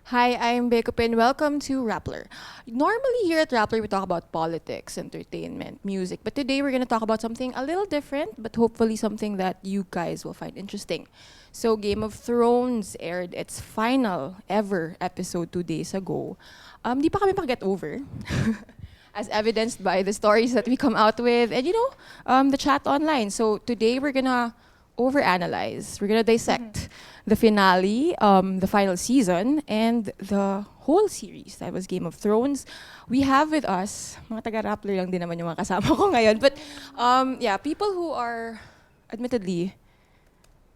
Hi, I'm Bekopin. Welcome to Rappler. Normally here at Rappler, we talk about politics, entertainment, music, but today we're going to talk about something a little different, but hopefully something that you guys will find interesting. So, Game of Thrones aired its final ever episode 2 days ago. Di pa kami get over. As evidenced by the stories that we come out with and, the chat online. So, today we're going to overanalyze. We're gonna dissect the finale, the final season, and the whole series that was Game of Thrones. We have with us, mga taga-Rappler lang din naman yung mga kasama ko ngayon, but people who are admittedly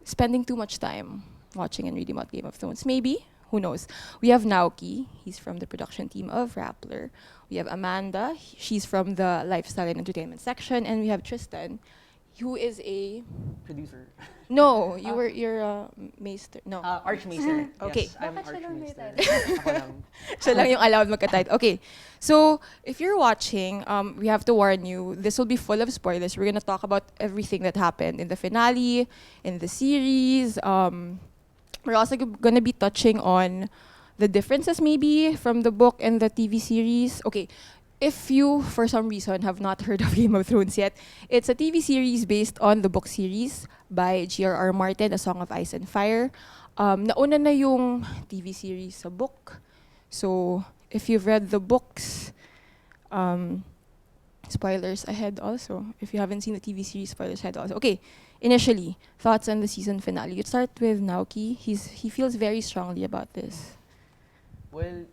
spending too much time watching and reading about Game of Thrones. Maybe, who knows? We have Naoki, he's from the production team of Rappler. We have Amanda, she's from the lifestyle and entertainment section, and we have Tristan, who is a producer. No, you're a maester. No. Archmaester. Okay. Yes, I'm Bakit siya lang may Archmaester. title? Ako lang. Siya lang yung allowed magka-title. Okay. So, if you're watching, we have to warn you, this will be full of spoilers. We're gonna talk about everything that happened in the finale, in the series. We're also gonna be touching on the differences maybe from the book and the TV series. Okay. If you, for some reason, have not heard of Game of Thrones yet, it's a TV series based on the book series by J.R.R. Martin, A Song of Ice and Fire. Nauna na yung TV series sa book. So, if you've read the books, spoilers ahead also. If you haven't seen the TV series, spoilers ahead also. Okay, initially, thoughts on the season finale. Let's start with Naoki. He feels very strongly about this. Well,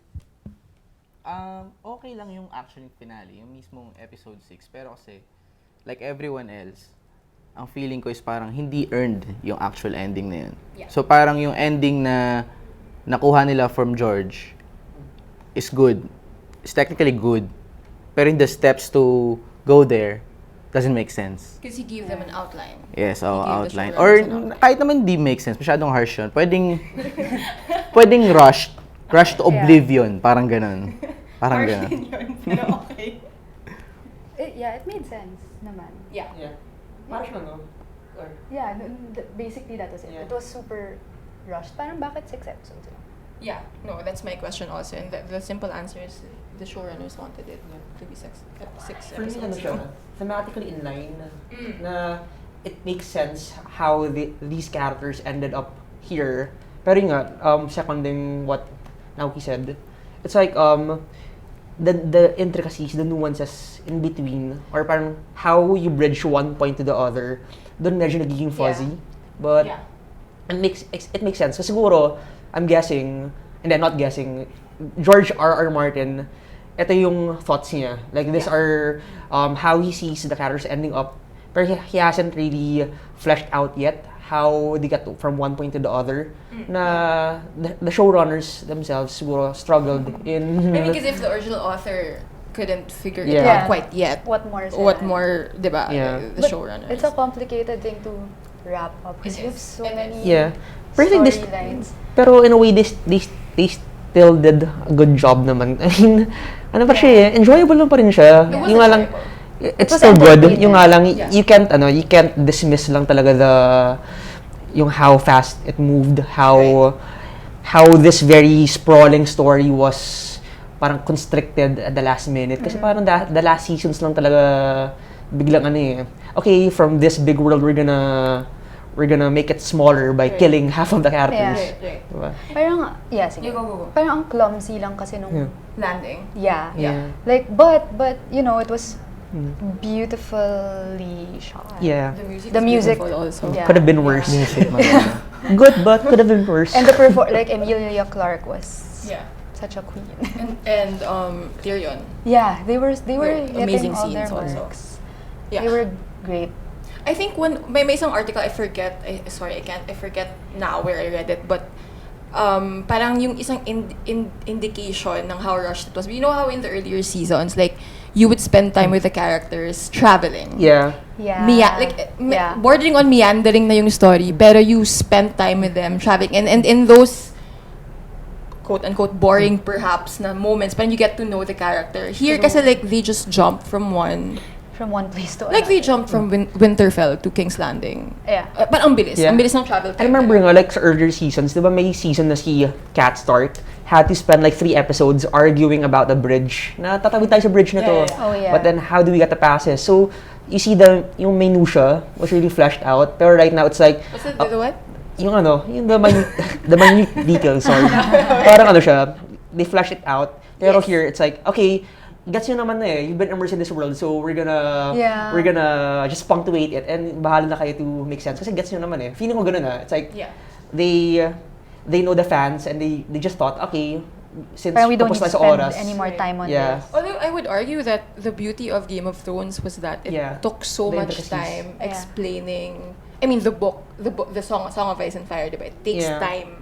okay lang yung action finale, yung mismong episode 6. Pero kasi, like everyone else, ang feeling ko is parang hindi earned yung actual ending na yun. Yeah. So parang yung ending na nakuha nila from George is good. It's technically good. Pero in the steps to go there, doesn't make sense. Because he gave them an outline. Yes, He gave the outline. showrunners Or an outline. kahit naman di make sense, masyadong harsh yun. Pwedeng rush to oblivion, parang ganun. Parang ganun. Pero okay. It made sense naman. Yeah. Yeah. Parang siya, no? Or, Yeah, basically that was it. Yeah. It was super rushed. Parang bakit 6 episodes lang? Yeah, no, that's my question also. And the simple answer is the showrunners wanted it to be six for me, ano episodes. siya, thematically in line, na it makes sense how these characters ended up here. Pero yun nga, seconding what Naoki said, it's like, the intricacies, the nuances in between, or parang how you bridge one point to the other, doon medyo nagiging fuzzy. Yeah. But Yeah. it makes sense. Kasi siguro, I'm guessing, and then not guessing, George R.R. Martin, ito yung thoughts niya. Like, these Yeah. are how he sees the characters ending up. Pero he hasn't really fleshed out yet how they got from one point to the other. Na the showrunners themselves siguro struggled in... I mean, because if the original author couldn't figure it Yeah. out quite yet, What more? what more, diba, Yeah. the But showrunners? it's a complicated thing to wrap up because It you have is. so It many is. Yeah. Pero I think this, storylines. pero in a way, they still did a good job naman. I mean, ano pa siya eh, enjoyable lang pa rin siya. It was Yung nga lang, enjoyable. it's It was still good. entertaining. Yung nga lang, Yeah. you can't dismiss lang talaga yung how fast it moved, how this very sprawling story was parang constricted at the last minute. Kasi parang the last seasons lang talaga biglang ano eh. Okay, from this big world, we're gonna make it smaller by Right. killing half of the characters. Right. Diba? Parang, yeah, sige. You go. Parang ang clumsy lang kasi nung... Yeah. Landing. Yeah. Yeah. Like, but, it was beautifully shot. Yeah. The music is The music. beautiful also. Yeah. Could have been worse. Music, maganda. Good, but could have been worse. And like Emilia Clarke was Yeah. such a queen. And Tyrion. Yeah, they were Right. hitting Amazing all their scenes also. marks. Yeah. They were great. I think when may isang article I forget now where I read it, but parang yung isang indication ng how rushed it was. You know how in the earlier seasons, like you would spend time with the characters traveling. Yeah. Yeah. Yeah. Bordering on meandering na yung story, pero you spend time with them traveling, and in those quote unquote boring perhaps na moments, but you get to know the character. Here kasi like they just jump from one From one place to Like another. they jumped from Winterfell to King's Landing. Yeah. But ang bilis. Yeah. Ang bilis ng travel I time. remember nga, like, sa earlier seasons, di ba may season na si Cat Stark had to spend like 3 episodes arguing about the bridge. Na tatawid tayo sa bridge na to. Yeah, yeah. Oh, yeah. But then, how do we get the passes? So, you see yung minutia was really fleshed out. Pero right now, it's like, What's the what? yung the minute details, sorry. Parang ano siya, they flesh it out. Pero Yes. here, it's like, okay, gets nyo naman na eh. You've been immersed in this world, so we're gonna just punctuate it and bahala na kayo to make sense. Kasi gets nyo naman eh. Feeling ko ganun It's like, Yeah. they know the fans and they just thought, okay, since Parang we don't tapos need na to sa spend oras. any more time on Yeah. this. Although I would argue that the beauty of Game of Thrones was that it Yeah. took so The much intricacies. time Yeah. explaining. I mean, the Song of Ice and Fire, diba? It takes Yeah. time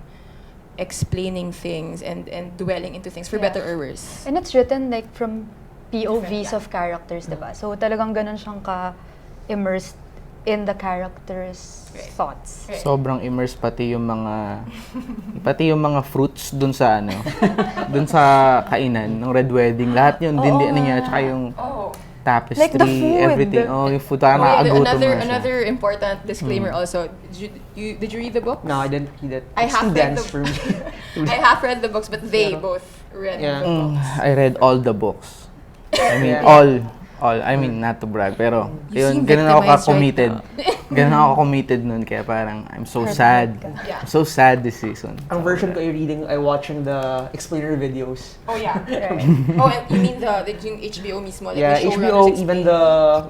explaining things and dwelling into things for Yeah. better or worse. And it's written like from POVs Different, yeah. of characters, diba? So talagang ganun siyang ka-immersed in the characters' Right. thoughts. Right. Sobrang immersed pati yung mga fruits dun sa dun sa kainan ng Red Wedding. Lahat yun, din niya, tsaka yung Oh. tapestry, Like the food. everything. Oh, yung food, parang Wait, nakakagutom another na siya. another important disclaimer also. Did you read the book? No, I didn't read it. I It's too half read dense the for me. I half read the books, but they Yeah. both read Yeah. the books. I read all the books. I mean, Yeah. all. I mean, not to brag, pero You yun, seem ganun ako victimized ka-committed. right Ganun ako committed nun, kaya parang, I'm so sad. Yeah. I'm so sad this season. Ang version ko reading, I watching the explainer videos. Oh yeah. Right. Oh, and you mean yung HBO mismo? Like Yeah, the HBO, showrunners even explain. the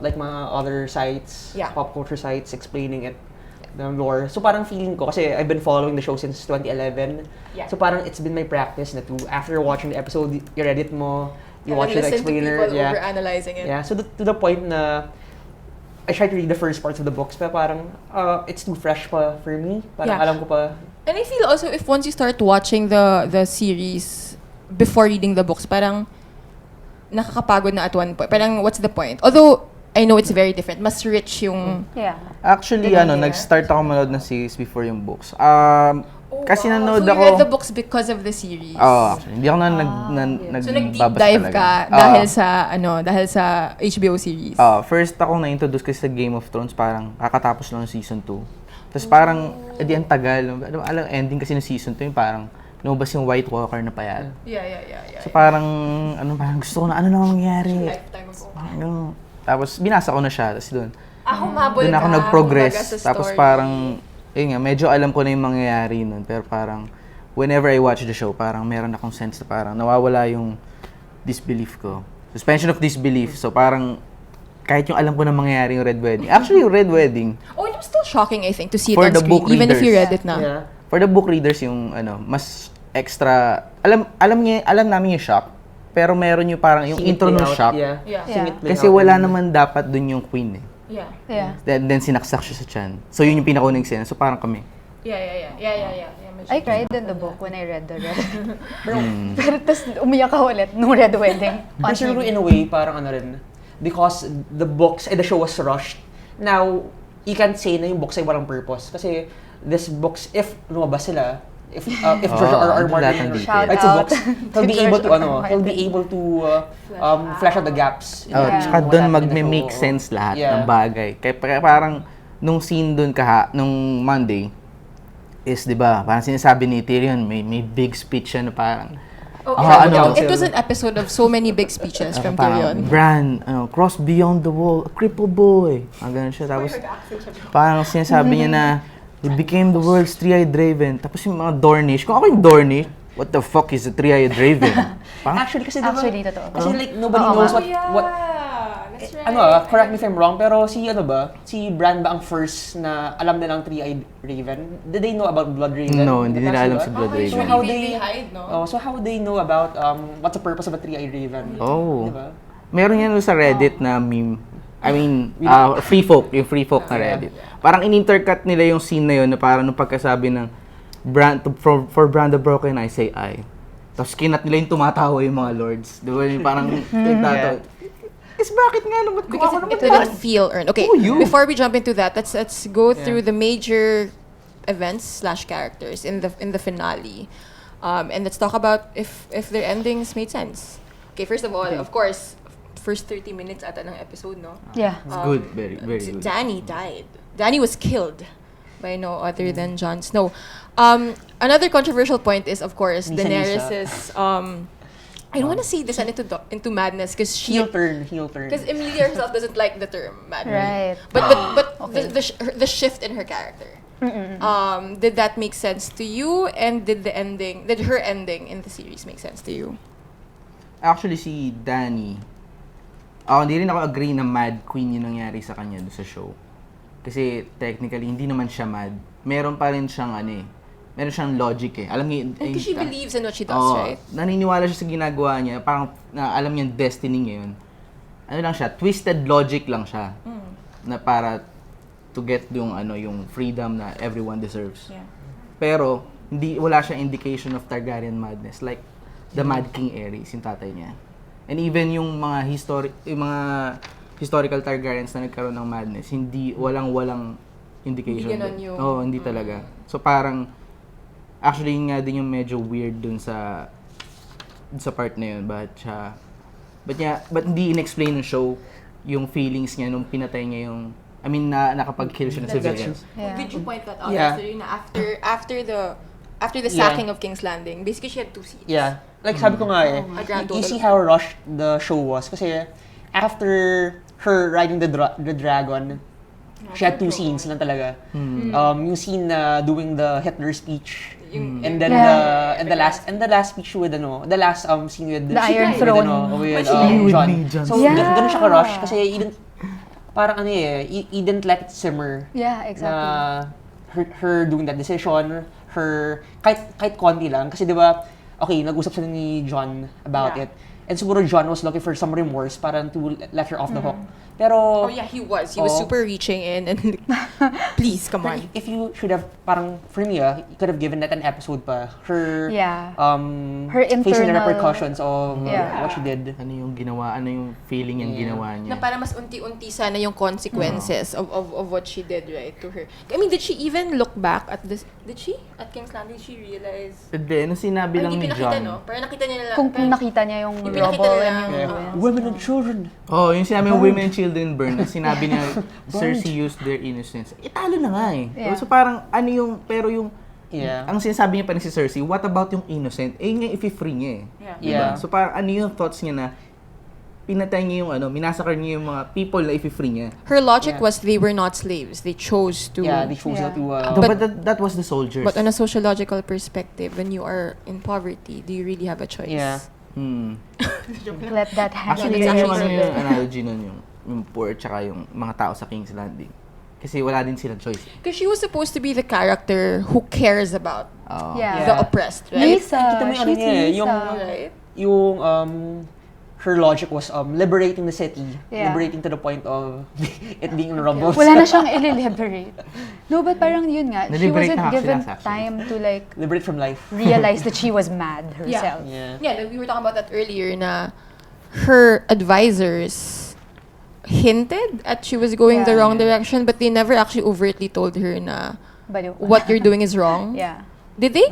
like mga other sites, Yeah. pop culture sites explaining it, the lore. So parang feeling ko, kasi I've been following the show since 2011. Yeah. So parang it's been my practice na to, after watching the episode, i-edit mo, you And watch then the listen to explainer. people Yeah. overanalyzing it. Yeah, so to the point na I tried to read the first parts of the books, pero parang it's too fresh pa for me. Parang Yeah. alam ko pa. And I feel also if once you start watching the series before reading the books, parang nakakapagod na at one point. Parang what's the point? Although I know it's very different. Mas rich yung Yeah. Actually, Ganun nila? nag-start ako manood ng series before yung books. Kasi wow. nanood So ako. you read the books because of the series. Actually, hindi ako So nag-deep nagbabasa dive talaga. ka dahil sa HBO series. First ako na-introduce kasi sa Game of Thrones, parang kakatapos lang ng season 2. Tapos parang, ang tagal. Alam, ending kasi ng season 2, yung parang lumabas yung White Walker na payat. Yeah. So parang, parang gusto ko na, ano na mangyayari? Lifetime ago. Parang ganun. Tapos binasa ko na siya, tapos doon. Humabol Doon ako ka, nag-progress. kumbaga sa Tapos story. parang, yun nga, medyo alam ko na yung mangyayari nun. Pero parang, whenever I watch the show, parang meron akong sense na parang nawawala yung disbelief ko. Suspension of disbelief. So parang, kahit yung alam ko na mangyayari yung Red Wedding. Actually, yung Red Wedding, Oh, it was still shocking, I think, to see it For on the screen, book even if you readers. read it na. Yeah. for the book readers, yung mas extra, alam namin yung shock. Pero meron yung parang, yung Seeing it intro play ng out, shock. Yeah. Yeah. Seeing it play Kasi out wala and- naman dapat dun yung queen eh. Yeah. Yeah. Then sinaksak siya sa tiyan. So yun yung pinakaunang eksena. So parang kami. Yeah. I cried in the book when I read the Red. Pero tas umiyak ako ulit nung Red Wedding. on Pero siguro TV. in a way, parang ano rin, because the books, the show was rushed. Now, you can't say na yung books ay walang purpose. Kasi this books, if lumabas sila, if George R. R. Martin Shout writes the out books, he'll be to able George to, R. R. he'll be Martin. able to flesh out the gaps. Oh, Yeah. tsaka What doon happened in the magme-make show. sense lahat Yeah. ng bagay. Kaya parang nung scene doon nung Monday is 'di ba, parang sinasabi ni Tyrion may big speech siya na parang It was an episode of so many big speeches from parang, Tyrion. Bran, cross beyond the wall, a cripple boy. Ganun siya. Tapos parang sinasabi niya na he became the world's three-eyed raven. Tapos yung mga Dornish, kung ako yung Dornish, what the fuck is a three-eyed raven? Parang, Actually, kasi diba, Actually, totoo. kasi like nobody knows what That's correct me if I'm wrong, pero si Bran ba ang first na alam nilang three-eyed raven? Did they know about Blood Raven? No, hindi nila alam si Diba? Blood Raven. So how They they hide, no? so how they know about what's the purpose of a three-eyed raven? Oh. Diba? Meron yan sa Reddit na meme. I mean, free folk na Reddit. Parang in-intercut nila yung scene na yun na parang nung pagkasabi ng for Bran the Broken, I say I. Tapos kinat nila yung tumatawa yung mga lords. Di ba? Yung parang nagtatawa. Is bakit nga naman kung Because ako naman it didn't feel earned. Okay, Who are you? before we jump into that, let's go through the major events / characters in the finale, and let's talk about if their endings made sense. Okay, first of all, of course, first 30 minutes ata ng episode, no? Yeah. It's good, very good. Dany died. Dany was killed by no other than Jon Snow. Another controversial point is, of course, Lisa. Daenerys's I don't want to say this into madness because Heel turn. because Emilia herself doesn't like the term madness. Right. But Okay. the shift in her character. Did that make sense to you? And did her ending in the series make sense to you? Actually, si Dany, hindi rin ako agree na mad queen yung nangyari sa kanya doon sa show. Kasi technically, hindi naman siya mad. Meron pa rin siyang meron siyang logic eh. Alam niya, Because she believes in what she does, right? Naniniwala siya sa ginagawa niya. Parang alam niya yung destiny niya yun. Ano lang siya, twisted logic lang siya. Na para to get yung freedom na everyone deserves. Yeah. Pero wala siyang indication of Targaryen madness like the Mad King Aerys, yung tatay niya. And even yung mga historical Targaryens na nagkaroon ng madness, walang indication. Hindi ganun yung... hindi talaga. So parang actually yun nga din yung medyo weird dun sa part na yun. But hindi in-explain ng show yung feelings niya nung pinatay niya yung nakapag-kill siya ng civilians. Yeah. Did you point that out Yeah. yesterday na after the sacking of King's Landing, basically she had 2 seats. Yeah. Like sabi ko nga A grand you total see of- how rushed the show was. Kasi after her riding the dragon, she had 2 scenes lang talaga. Yung scene na doing the Hitler speech. And then the last speech with the last scene with The Iron Throne. with With Jon. me, Jon So Snow. ganun siya ka-rush kasi parang he didn't let it simmer. Yeah, exactly. Na her doing that decision, kahit konti lang kasi 'di ba, okay, nag-usap sila ni Jon about Yeah. it. And siguro Jon was looking for some remorse para to let her off the hook. Pero Oh yeah, he was super reaching in and please, come on. if you should have parang for me, you could have given that an episode pa. Her Yeah. Her facing the internal- repercussions of Yeah. what she did. Ano yung ginawa, ano yung feeling yung ginawa niya. Na para mas unti-unti sana yung consequences of what she did, right, to her. I mean, did she even look back at this? Did she? At King's Landing, she realize? Hindi, ano sinabi lang Hindi ni pinakita, Jon. no? Parang nakita niya lang. Kung nakita niya yung Yung pinakita rubble nila, and yung ruins. Women and children. Oh, yung sinabi yung women and children burn, sinabi niya, Cersei used their innocence. Italo na nga eh. Yeah. So parang, pero yung, Yeah. ang sinasabi niya pa rin si Cersei, what about yung innocent? Yung i-free niya eh. Yeah. Diba? Yeah. So parang, yung thoughts niya na, pinatay niya yung minasakar niya yung mga people na i-free niya. Her logic Yeah. was they were not slaves. They chose to. Yeah, they chose Yeah. to But that was the soldiers. But on a sociological perspective, when you are in poverty, do you really have a choice? Yeah. Let that happen. Actually, that's yung, actually yung analogy nun, yung poor tsaka yung mga tao sa King's Landing. Kasi wala din silang choice. Because she was supposed to be the character who cares about Yeah. the oppressed, right? Lisa. Kita mo yung ano She's niya eh, yung- Lisa. Right? Yung her logic was liberating the city, Yeah. liberating to the point of it being in rumbles. Wala na siyang i-liberate. No, but parang yun nga, she Na-liberate wasn't na given sila, actually. time to like Liberate from life. realize that she was mad herself. Yeah. Yeah, we were talking about that earlier na her advisors hinted at she was going the Yeah. wrong direction, but they never actually overtly told her na But what you're doing is wrong. Yeah. Did they?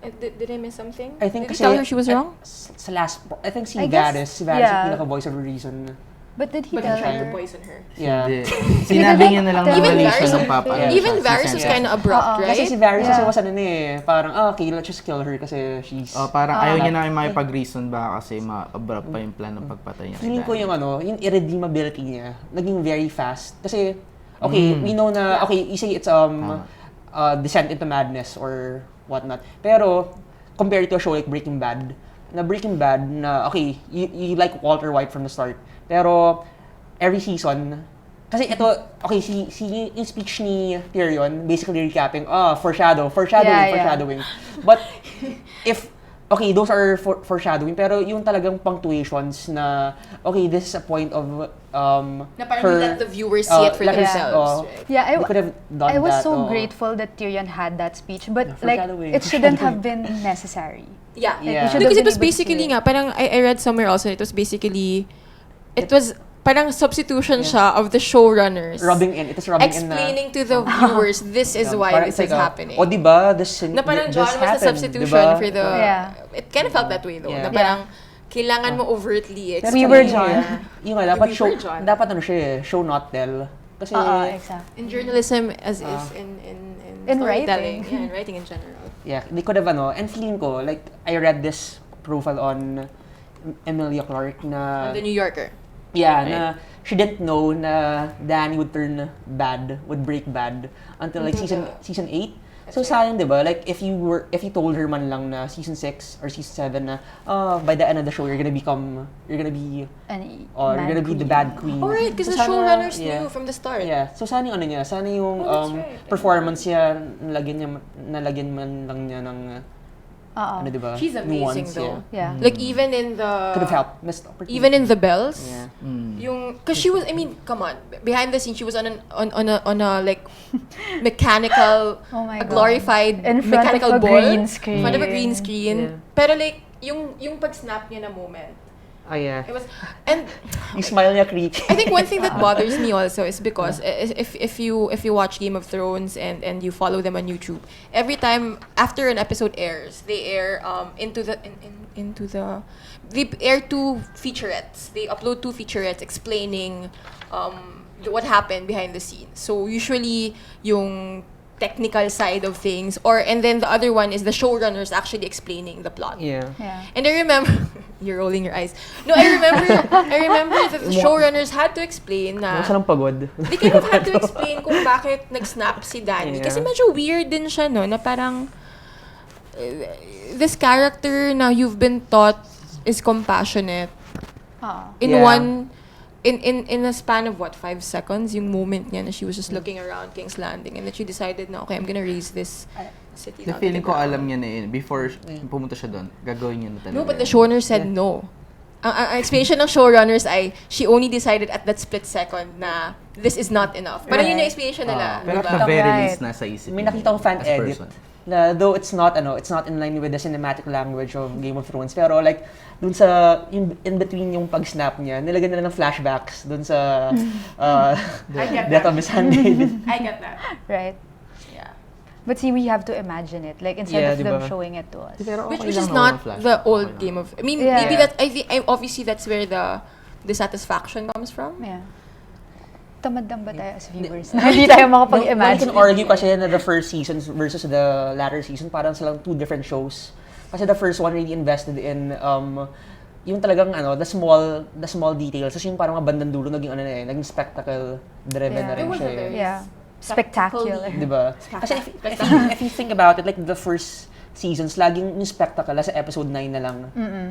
Did I miss something? I think did kasi they tell her she was wrong? Sa last, I think si I guess, Varys yeah. yung pinaka-voice of reason. But did he But tell he tried to her? poison her. Yeah. Hindi. Sinabi niya na lang na Even mali Varys- siya ng papa. Yeah. Even siya, Varys si was Sansa. kind of abrupt, Oo. right? Kasi si Varys kasi Yeah. was ano parang, okay, let's just kill her kasi she's... Parang ayaw niya na makipag-reason ba kasi ma-abrupt pa yung plan ng pagpatay niya. kay Feeling ko Dany. yung irredeemability niya, naging very fast. Kasi, okay, we know na, okay, you say it's descent into madness or whatnot. Pero, compared to a show like Breaking Bad, okay, you like Walter White from the start. Pero, every season, kasi ito, okay, yung speech ni Tyrion, basically recapping, foreshadowing. But, okay, those are foreshadowing, pero yung talagang punctuations na, okay, this is a point of, Na parang you let the viewers see it for let her- themselves, right? Yeah, they could have done I was that. so grateful that Tyrion had that speech, but like foreshadowing. it shouldn't have been necessary. Yeah. Yeah. should Because have it was been able to basically see it. nga, parang I read somewhere also, it was parang substitution siya of the showrunners. It is rubbing in na. Explaining to the viewers, this is why Parang this it's is like, happening. O diba, this Na parang this Jon was a happened, substitution diba? for the... Yeah. It kind of felt that way though. Yeah. Na parang Kailangan mo overtly We were explain. Jon. Yung nga, dapat We show, were Jon. dapat ano siya eh, show not tell. Kasi, Exactly. In journalism, as is in storytelling. writing. Yeah, in writing in general. yeah, they could have and feeling ko, like, I read this profile on Emilia Clarke na, The New Yorker. yeah, Right. na she didn't know na Danny would turn bad, would break bad until like season 8. So sayang, 'di ba? Like if you told her man lang na season 6 or season 7 na by the end of the show you're gonna be the bad queen. Oh, right, because So the sana- showrunners yeah. knew from the start. Yeah. So sana yung ano niya, sana yung Oh, that's right. performance niya nalagyan man lang niya ng ano 'di ba? She's amazing Nuance, though. Yeah. Like even in the Could have helped. Missed opportunity. even in the bells. Yeah. Yung, cause she was, I mean, come on, behind the scenes, she was on a like mechanical, Oh my a God. glorified In front mechanical of a ball. green In front of a green screen. screen. Pero like, yung pag-snap niya na moment, Oh yeah. it was, and Yung smile niya creepy. I think one thing that bothers me also is because if you watch Game of Thrones and you follow them on YouTube, every time after an episode airs, they air they air 2 featurettes. They upload 2 featurettes explaining what happened behind the scenes. So usually yung technical side of things, and then the other one is the showrunners actually explaining the plot. Yeah. Yeah. And I remember, you're rolling your eyes. No, I remember that the showrunners had to explain na, Mukha ng pagod. they kind of had to explain kung bakit nag-snap si Danny. Yeah. Kasi medyo weird din siya, no, na parang, this character na you've been taught is compassionate. In Yeah. one, in a span of 5 seconds, yung moment niya na she was just looking around King's Landing and then she decided na, okay, I'm gonna raise this city. The down to feeling ko ground. alam niya na yun. Before pumunta siya doon, gagawin niya na talaga. No, but the showrunner said no. Ang explanation ng showrunners ay she only decided at that split second na this is not enough. Parang yun yung explanation nila. Pero at diba? the very Right. least, nasa isip May niya nakita ko fan as edit person. na though it's not in line with the cinematic language of Game of Thrones, pero like dun sa in between yung pag-snap niya, nilagyan nila ng flashbacks dun sa I get Death that. of Missandei. I get that. Right. Yeah. But see, we have to imagine it. Like, instead Yeah, of them diba? showing it to us. Pero Which okay is lang not naman flashback. the old Okay lang. Game of... I mean, Yeah. maybe that... obviously that's where the dissatisfaction comes from. Yeah. Tamad lang ba tayo as viewers? Na hindi tayo One makapag-imagine. can argue kasi na the first season versus the latter season, parang silang 2 different shows. Kasi the first one really invested in yung talagang the small details. Kasi yung parang mga bandang dulo naging naging spectacle driven Yeah. na rin It was siya. a very Yeah. Spectacular. Di ba? Kasi if you think about it, like the first seasons, laging yung spectacle sa episode 9 na lang.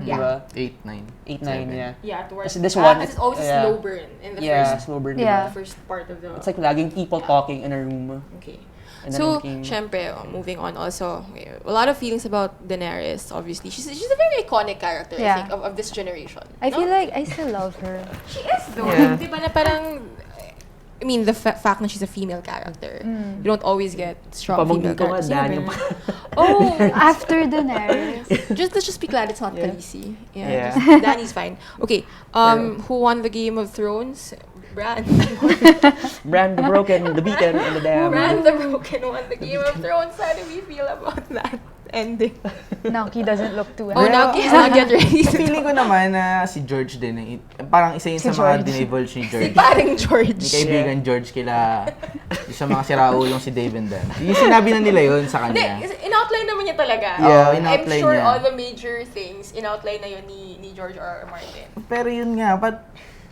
Di ba? 8, 9. 8, 9, yeah. Yeah, towards... Kasi this one, it's always a yeah. slow burn in the Yeah, first... slow burn, Yeah. diba? The first part of the... It's like laging people talking in a room. Okay. And then So, looking- syempre, moving on also, a lot of feelings about Daenerys, obviously. She's a very iconic character, I Yeah. think, of this generation. I no? feel like I still love her. She is, though. Yeah. Di ba na parang... I mean, the fact na she's a female character, you don't always get strong female Pamangkin ko nga, characters. Dan, Yeah, yung- but- Oh! After Daenerys. Let's just be glad it's not Khaleesi. Yeah, Yeah. just- Danny's fine. Okay, who won the Game of Thrones? Bran. Bran the Broken, the Beacon, and the Damned. Bran the Broken won the Game of Thrones. How do we feel about that ending? Now he doesn't look too Oh, happy. now he's not yet ready to Feeling ko naman na si George din, parang isa yun Si sa mga George. dinivulge ni Si George. paring George. Ni kaibigan George kila sa mga siraulong si Dave and Dan. Yung sinabi na nila yun sa Hindi, kanya. in-outline naman niya talaga. Yeah, I'm in-outline sure niya. all the major things, in-outline na yun ni George R. R. Martin. Pero yun nga,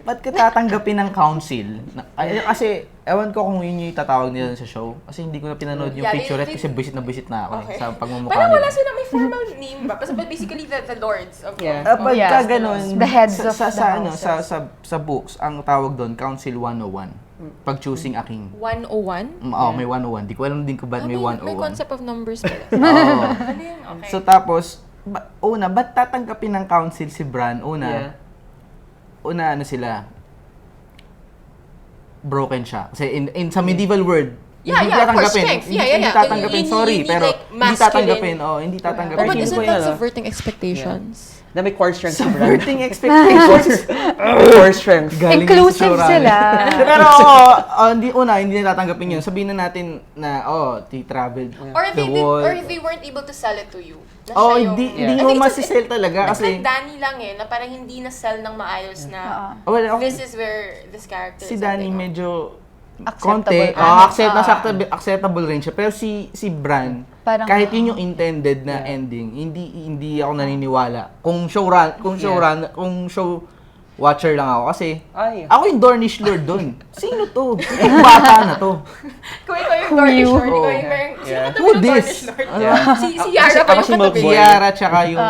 ba't ka tatanggapin ng council? Kasi, ewan ko kung yun yung tatawag nila sa show. Kasi hindi ko na pinanood yung Yeah, featurette they- kasi buisit na ako Okay. sa pagmumukha Parang wala nila. sila may formal name ba? Basta basically the lords of Yeah. Pagka Yeah. ganun, The heads of sa, the sa, ano, houses. sa books, ang tawag doon, Council 101. Pag choosing a king. 101? Oo, may 101. Di ko alam din kung ba't may May 101. concept of numbers pala. Oo. Okay. So tapos, ba't tatanggapin ng council si Bran? Yeah. Una ano sila, broken siya. Kasi in sa medieval world, hindi of course, tatanggapin. strength. Hindi tatanggapin, sorry, You need, pero like, hindi masculine. tatanggapin. Hindi Oh, tatanggapin. but Feeling isn't ko that yun, subverting expectations? Na may core strength si Bran. Subverting expectations. Core strength. Galing Inclusive yun sa sila. Pero hindi na tatanggapin yun. Sabihin na natin na, they traveled Or if the they did, wall. or if they weren't able to sell it to you. Na siya yung- Hindi I mo think it's masisell talaga It's kasi like Danny lang na parang hindi na sell ng maayos na well, this is where this character si is Danny ending up. medyo Acceptable. acceptable rin siya. Pero si Bran, Parang, kahit yun yung intended na ending, hindi ako naniniwala. Kung show watcher lang ako kasi Ay. ako yung Dornish Lord doon. Sino to? Yung bata na to. Kung ikaw yung Dornish Lord, ikaw yung Oh. parang, sino Yeah. katabi Who ng this? Dornish Lord? Yeah. Si Yara ba Ako yung si Milk katabi? Si Boy. Yara tsaka yung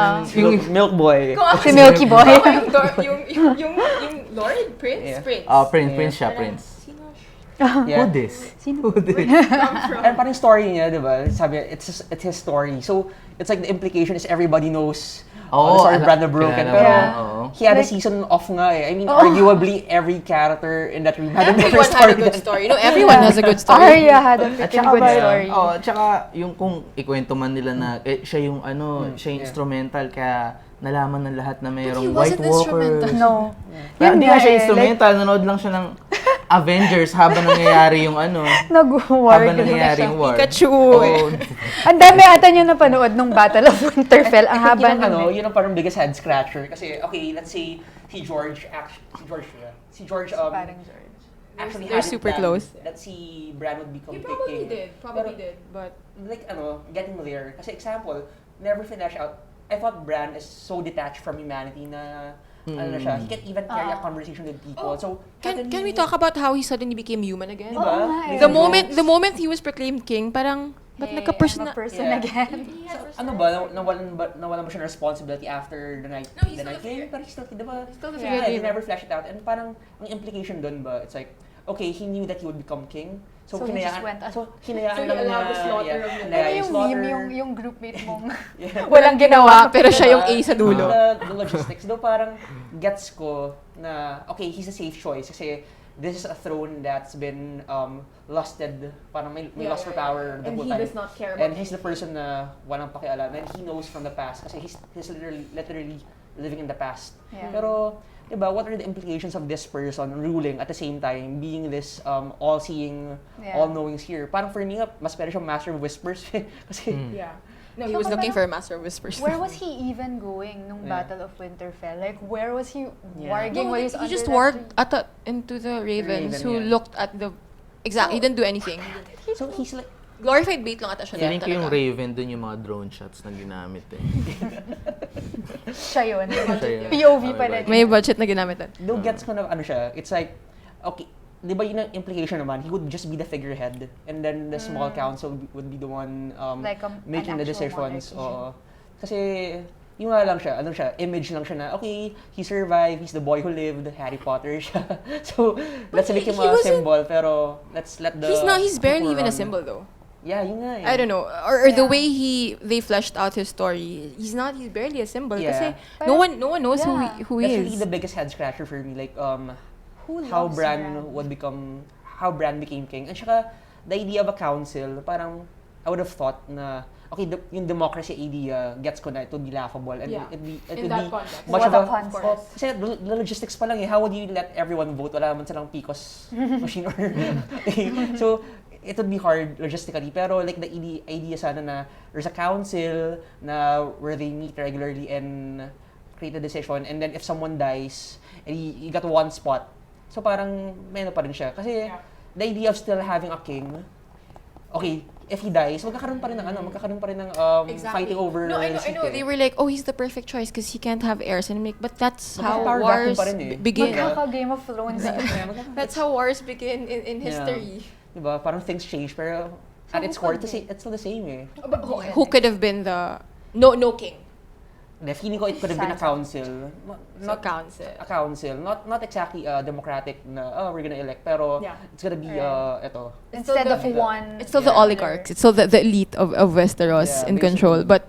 Milk Boy. Kung ako Si Milky Boy. Ako yung Lord? Prince? Yeah. Prince. Prince siya, Prince. Sino siya? Who this? Who this? And parang story niya, di ba? Sabi, it's his story. So, it's like the implication is everybody knows the story of Bran the Broken. kilala Pero, mo. he had a season off nga eh. I mean, arguably, every character in that room had a Everyone different had story. a good story. No, everyone has a good story. Arya had a At freaking saka good story. tsaka yung kung ikwento man nila na siya yung siya yung instrumental kaya nalaman ng lahat na mayroong he White wasn't Walker. instrumental. No. Hindi nga siya eh, instrumental, nanood lang siya ng Avengers habang nangyayari yung Nag-war. habang nangyayari yung war. Pikachu. Oo. Ang dami ata niyo napanood nung Battle of Winterfell. Ang haba yun ang, nun eh. yun ang parang biggest head scratcher. Kasi, okay, let's say, si George, Parang George. actually They're had it super planned close. that si Bran would become He probably king. did. Probably did. But Like, getting there. Kasi example, never finish out. I thought Bran is so detached from humanity na, na siya, he can't even carry a conversation with people. So, can we talk about how he suddenly became human again? Diba? Oo nga eh. The moment he was proclaimed king, parang ba't Hey, nagka-person I'm a na? person Yeah. again. Ano ba, nawalan ba siya ng responsibility after the night? No, he's the still night the figure. Pero he's still, diba? still the Yeah, figure. they never flesh it out. And parang, ang implication dun ba, it's like, okay, he knew that he would become king. So he just went So, hinayaan So he lang allowed the niya. slaughter of the- Ano hinayaan yung slaughter. meme, yung groupmate mong Yeah. walang ginawa. Pero siya yung A sa dulo. The logistics, though parang gets ko na, okay, he's a safe choice kasi this is a throne that's been lusted, parang may lust for power the And whole he time. does not care And about he's the person na walang pakialam and he knows from the past kasi he's literally living in the past. Yeah. Pero, diba, what are the implications of this person ruling at the same time, being this all-seeing, Yeah. all-knowing sphere? Parang for me, mas pwede siyang Master of Whispers kasi Yeah. No, he was looking for a master of whispers. Where was he even going nung Yeah. Battle of Winterfell? Like, where was he Yeah. warging? No, While he's he under just that warged tree? into the ravens Raven, who yeah. looked at the... Exactly, he didn't do anything. so he's like, Glorified bait lang ata siya. Feeling ko yung talaga. Raven dun yung mga drone shots na ginamit eh. Siya yun. Siya yun. POV pala. May budget na ginamitan. though gets ko na ano siya, it's like, okay, di ba yun ang implication naman, he would just be the figurehead and then the small council would be the one Like making an the actual decisions. monarchy. Oo. Kasi, yung nga lang siya, image lang siya na, okay, he survived, he's the boy who lived, Harry Potter siya. So, let's make him he a wasn't- symbol, pero let's let the... He's barely people even a run. symbol though. Yeah, yun nga eh. I don't know. Or the Yeah. way they fleshed out his story, he's barely a symbol. Yeah. Kasi Pero- no one knows yeah. who he That's is. really the biggest head scratcher for me. Like, Who how loves Bran how Bran became king. And saka, the idea of a council, parang, I would have thought na, okay, yung democracy idea, gets ko na, it would be laughable. And Yeah. it In would that be context. much What of a concept. Kasi the logistics pa lang eh, how would you let everyone vote? Wala naman silang PCOS machine or... So, it would be hard logistically. Pero like the idea sana na there's a council na where they meet regularly and create a decision. And then if someone dies, and you got one spot. So parang may ano pa rin siya. Kasi the idea of still having a king, okay, if he dies, magkakaroon pa rin ng fighting over No, I know. seat They eh. were like, oh, he's the perfect choice because he can't have heirs. And I'm like, but that's how Magkaka-power vacuum wars pa rin eh. begin. Magkaka-Game of Thrones. That's how wars begin in Yeah. history. Diba? Parang things change, pero at its core, it's still the same eh. But who could have been the no king? Hindi, feeling ko it could have been a council. Not council. A council. Not exactly democratic na, oh, we're gonna elect. Pero Yeah. it's gonna be, Right. ito. Instead of the- one. It's still the Yeah. oligarchs. It's still the elite of Westeros Yeah, in basically. control. But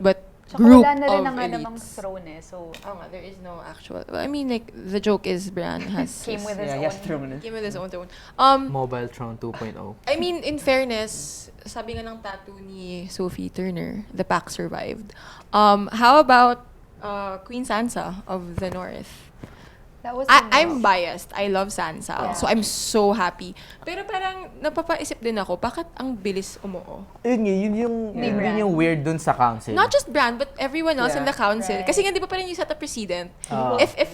Tsaka group wala na rin of na nga namang elites. throne eh. So, Oh, nga, there is no actual. Well, I mean, like, the joke is Bran has came with his Yeah, own. yes, true. came with his own throne. Mobile Throne 2.0. I mean, in fairness, sabi nga ng tattoo ni Sophie Turner, the pack survived. How about Queen Sansa of the North? That was I'm biased. I love Sansa. Yeah. So I'm so happy. Pero parang napapaisip din ako, bakit ang bilis umuo? Bran. yung weird dun sa council. Not just Bran, but everyone else in Yeah. the council. Right. Kasi nga, di ba parang you set a precedent? Ah. If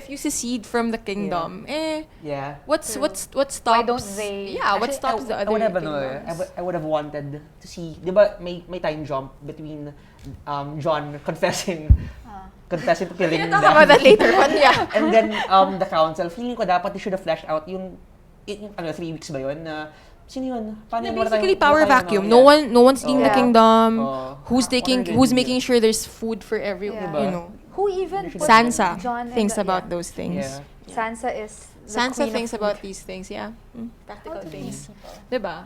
you secede from the kingdom, Yeah. what stops? Why don't they- Yeah, what Actually, stops the I other would have, kingdoms? I would have wanted to see, di ba, may time jump between Jon confessing to killing We'll talk about that later, but yeah. and then the council. Feeling ko dapat they should have fleshed out yung 3 weeks ba yun na sino yun? Paano Yeah, yun? Wala basically tayong- power wala tayong vacuum. ano, No one's leading the Yeah. kingdom. What are they Who's doing? making sure there's food for everyone, Yeah. you know. Who even put Sansa Jon in thinks the- about yeah. those things. Yeah. Sansa is the Sansa queen thinks of about food. these things, yeah. Practical How to things. please people. Diba?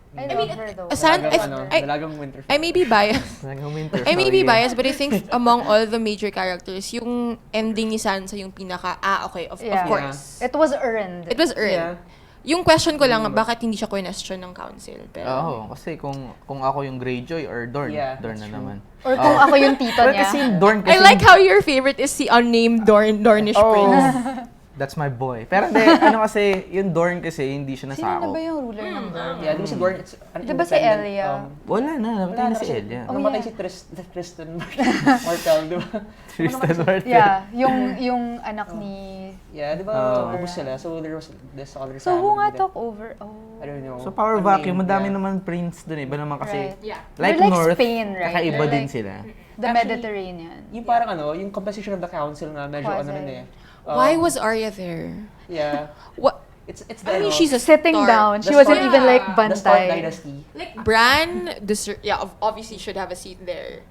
I I mean, love her though. Dalagang winter. I may be biased. Talagang winter. I may be biased, but I think among all the major characters, yung ending ni Sansa yung pinaka, okay, of Yeah. course. It was earned. It was earned. Yung question ko lang, bakit hindi siya question ng council? Pero, Oo, kasi kung ako yung Greyjoy or Dorne, Yeah, Dorne na that's true. naman. Or kung ako yung tito Well, niya. kasi yung Dorne I kasi... like how your favorite is si unnamed Dornish Oh, prince. that's my boy. Pero hindi, ano kasi, yung Dorne kasi, hindi siya Sino na nasakop. ba yung ruler ng Dorne? Yeah, di ba si Dorne, it's an Di ba si independent, Elia? Wala na, namatay na si Elia. Oh, Namatay yeah. si Tristan Martell, di ba? Tristan Martin. Yeah, yung anak ni... Yeah, di ba? Oh. Ubus sila. So there was this other So who family nga that- took over? Oh. I don't know. So power Unnamed, vacuum, madami yeah. naman prince dun eh. Iba naman kasi, Right. Yeah. like They're like North, Spain, right? kakaiba They're din like- sila. The Actually, Mediterranean. Yung parang yung composition of the council na medyo Quasi. ano rin eh. Why was Arya there? Yeah. What? It's I the mean, ano, she's a Sitting Stark. down. She The wasn't Stark- even like the Stark bantay. dynasty. Like, Bran, obviously should have a seat there.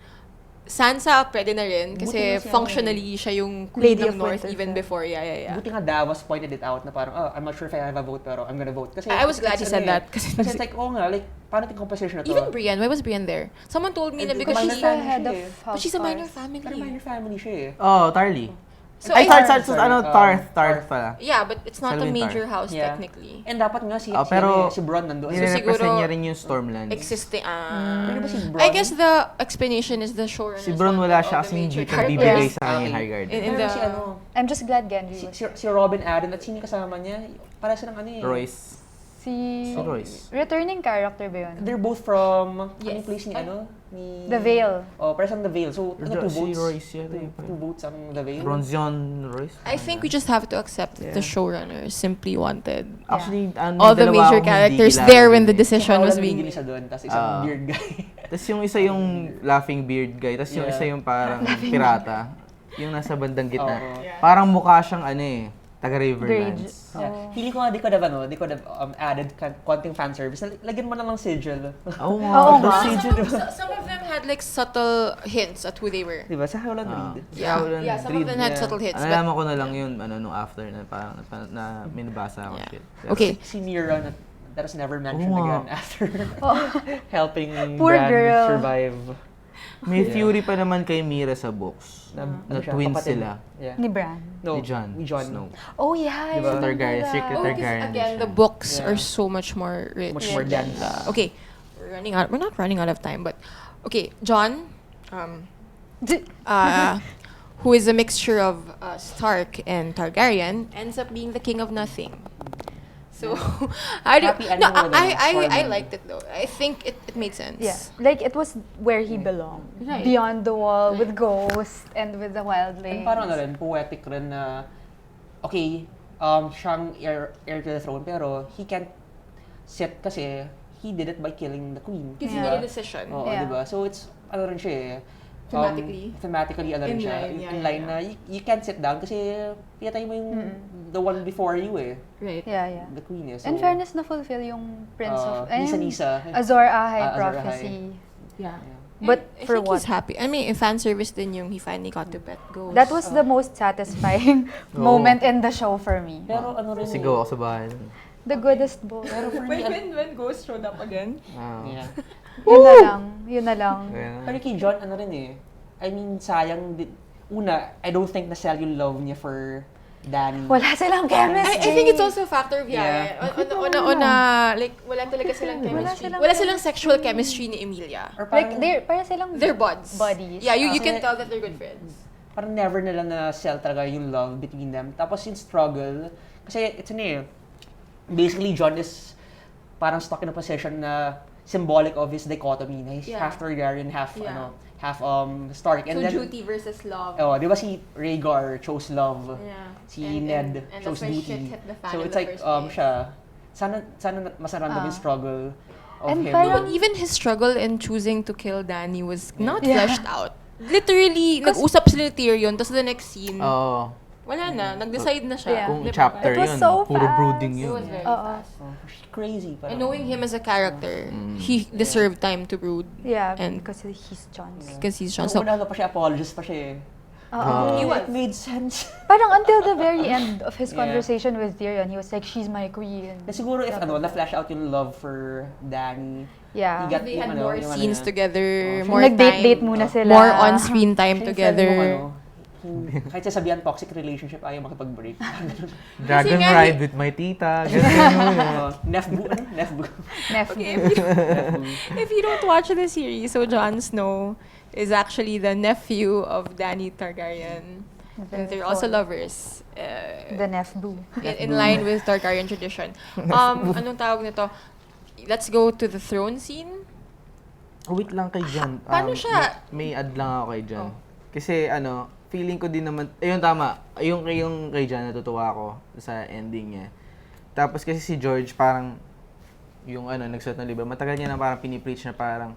Sansa, pwede na rin. Buti Kasi na siya, functionally, siya yung queen Lady ng of North Winterfell. even before. Yeah. Buti nga Davos pointed it out na parang, I'm not sure if I have a vote pero I'm gonna vote. Kasi I was glad it's he said ano eh. that. Kasi Kasi it's like, nga, like, paano yung composition na to? even Brienne, why was Brienne there? Someone told me na It's because minor she's... the family head siya of eh. House But she's a minor Stark. family. Pero minor family siya eh. Oh, Tarly. So, Ay, I- Tarth, Tarth pala. Yeah, but it's not a Salwin major Tarth. house Yeah. technically. And dapat nga si, Pero, si Bron nandoon. So, nire-represent siguro, niya rin yung Stormlands. Existing. Pero ba si Bron? I guess the explanation is the showrunners. Si Bron wala wanted siya all the kasi major hindi pa characters. bibigay Yes. sa kanya Okay. High Garden. In Pero the- si ano, I'm just glad Gendry si, was. si Robin Arryn at sino yung kasama niya? Para silang ano eh. Royce. Si Royce. returning character ba yun? They're both from, Yes. anong place ni ano? Ni... The Vale. Oh, para siyang The Vale. So, ano, 2 Si votes? Royce yata eh. 2 votes ang The Vale. Bronzion Royce. I think we just have to accept that the showrunners simply wanted Actually, all the major characters there when the decision was being made. Isa doon, tapos Ah. isang beard guy. Tapos yung isa yung laughing beard guy, tapos yung Yeah. isa yung parang pirata. Yung nasa bandang gitna. Oo. Parang mukha siyang ano eh, taga Riverlands. Yeah. Feeling ko nga, di ko have added konting fan service. Lagyan mo na lang sigil. Oo nga, Oo the nga. sigil. Some of them had like subtle hints at who they were. Di ba? Sa Howland Reed. Yeah, Howland some of Reed, them had yeah. subtle hints. But, Nalaman ko na lang yun, nung after na parang na minabasa ako. Yeah. Shit. okay, Si Mira, that was never mentioned Oo nga. again after helping Poor Bran girl. survive. May theory pa naman kay Mira sa books. Na Ano siya, twins kapatid. sila. Yeah. Ni Bran. No, Ni Jon Ni Jon. Snow. Oh yeah, I Diba? remember Targaryen, that. secret because Targaryen again, siya. the books Yeah. are so much more rich. Much more than dense. the- okay, we're not running out of time, but okay, Jon, who is a mixture of Stark and Targaryen, ends up being the king of nothing. So, I don't. Happy No, ending with I him. liked it though. I think it made sense. Yeah, like it was where he belonged. Right. Beyond the wall with ghosts and with the wildlings. And parang ano rin, poetic rin na, okay, siyang heir to the throne, pero he can't sit kasi he did it by killing the queen. Because he Yeah. made a decision. Oo, Yeah. diba? So it's, ano rin siya eh. Thematically. ano rin In siya. line, yeah, in line yeah. na you can't sit down kasi pinatay mo yung the one before you eh. Right. Yeah. The queen eh. So, In fairness, na-fulfill yung Prince of... Nisa. Azor Ahai Azor Ahai. prophecy. Yeah. But I for think what? he's happy. I mean, in fan service din yung he finally got to pet ghosts. That was the most satisfying moment in the show for me. Pero ano rin Sigaw ako sa bahay. The goodest boy. Pero for me, when ghosts showed up again. Ah. yeah. Yun na lang. Yun na lang. Kaya- Pero kay Jon, ano rin eh. I mean, sayang, una, I don't think na-sell yung love niya for Danny. Wala silang chemistry. I think it's also a factor of Yeah. like wala talaga silang chemistry. silang Wala silang sexual chemistry ni Emilia. Or Like, parang silang They're buds. buddies. Yeah, you Kasi- can tell that they're good friends. parang never nila na-sell talaga yung love between them. Tapos yung struggle, kasi it's basically Jon is parang stuck in a position na symbolic of his dichotomy na he's Yeah. half Targaryen, half Yeah. half Stark. And So then, duty versus love. oh, di ba si Rhaegar chose love, Yeah. si And- Ned and chose that's why duty. shit hit the fan So in it's the like first place. siya, sana masaramdam yung struggle of And him. parang- But even his struggle in choosing to kill Dany was not Yeah. fleshed out. Literally, nag-usap sila ni Tyrion, tapos the next scene, Oo. wala na, nag-decide na siya. Yeah. Kung Di ba? chapter It was yun, so puro fast. brooding It yun. was very Oo. fast. Oh, crazy. Parang, And knowing him as a character, he deserved time to brood. Yeah, And- because he's John's. Because he's Jon So, Snow. una pa siya, apologist pa siya eh. Oo. It made sense. Parang until the very end of his Yeah. conversation with Tyrion, he was like, she's my queen. Na siguro if na-flash out yung love for Danny, Yeah. he got They had yung more yung scenes niya. together, Oh, more Nag-date-date time. muna sila. More on-screen time Siya yung together. friend mo, kahit sasabihan toxic relationship, ayaw makipag-break. Dragon nga, ride with my tita. Ganun mo. Nefbu, ano? Nefbu. Nephew. Okay, if you don't watch the series, so Jon Snow is actually the nephew of Dany Targaryen. And they're also lovers. The Nefbu. In line with Targaryen tradition. Anong tawag nito? Let's go to the throne scene. Oh, wait lang kay Jon. Paano siya? May add lang ako kay Jon. Oh. Kasi feeling ko din naman, ayun tama, yung kay Jon natutuwa ako sa ending niya. Tapos kasi si George parang, yung nagsuot ng libro, matagal niya na parang pinipreach na parang,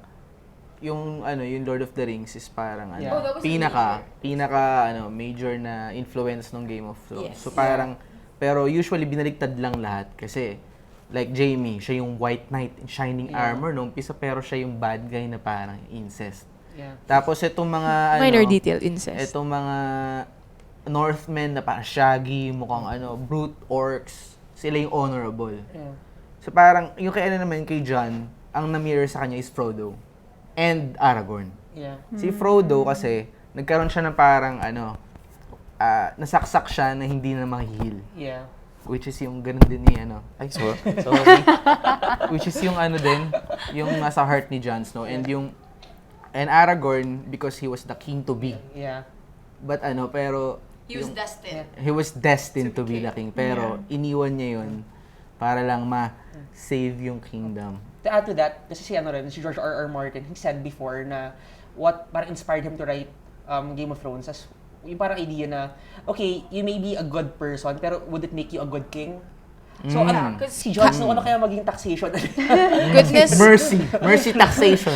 yung Lord of the Rings is parang Yeah. Oh, that was pinaka major na influence ng Game of Thrones. Yes. So parang pero usually binaligtad lang lahat kasi like Jaime, siya yung White Knight in shining armor nung umpisa pero siya yung bad guy na parang incest. Yeah. Tapos itong mga Minor detail, incest. itong mga Northmen na parang shaggy, mukhang brute orcs, sila yung honorable. Yeah. So parang yung naman kay Jon, ang na-mirror sa kanya is Frodo and Aragorn. Yeah. Si Frodo kasi, nagkaroon siya ng parang nasaksak siya na hindi na mahihil. Yeah. Which is yung ganun din ni sorry. Which is yung din, yung nasa heart ni Jon Snow. And Aragorn, because he was the king to be. Yeah. But pero, He was destined. he was destined to be the king. Pero, iniwan niya yun para lang ma-save yung kingdom. To add to that, kasi si George R.R. Martin, he said before na what parang inspired him to write Game of Thrones as yung parang idea na, okay, you may be a good person, pero would it make you a good king? So, si Jon Snow, ano kaya maging taxation? Goodness. Mercy taxation.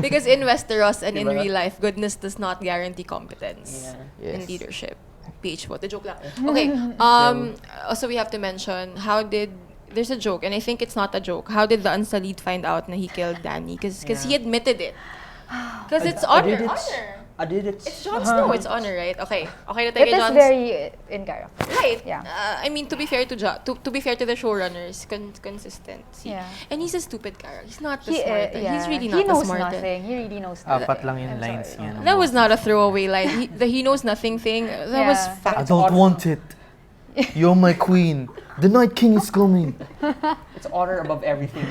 Because in Westeros and in Diba? real life, goodness does not guarantee competence Yeah. in leadership. PH what? The joke lang. Okay. Also, we have to mention there's a joke, and I think it's not a joke. How did the Unsullied find out na he killed Dany? Because he admitted it. Because it's honor. It's Jon Snow. It's honor, right? Okay. Okay na tayo It kay is Jon very in character. Right. Yeah. I mean, to be fair to be fair to the showrunners, consistency. Yeah. And he's a stupid character. He's not the He, smartest. yeah. He's really He not the knows smartest. nothing. He really knows nothing. Apat lang yung I'm lines sorry. niya. That was not a throwaway line. The he knows nothing thing. That was Yeah. fact. I don't want it. You're my queen. The Night King is coming. It's honor above everything.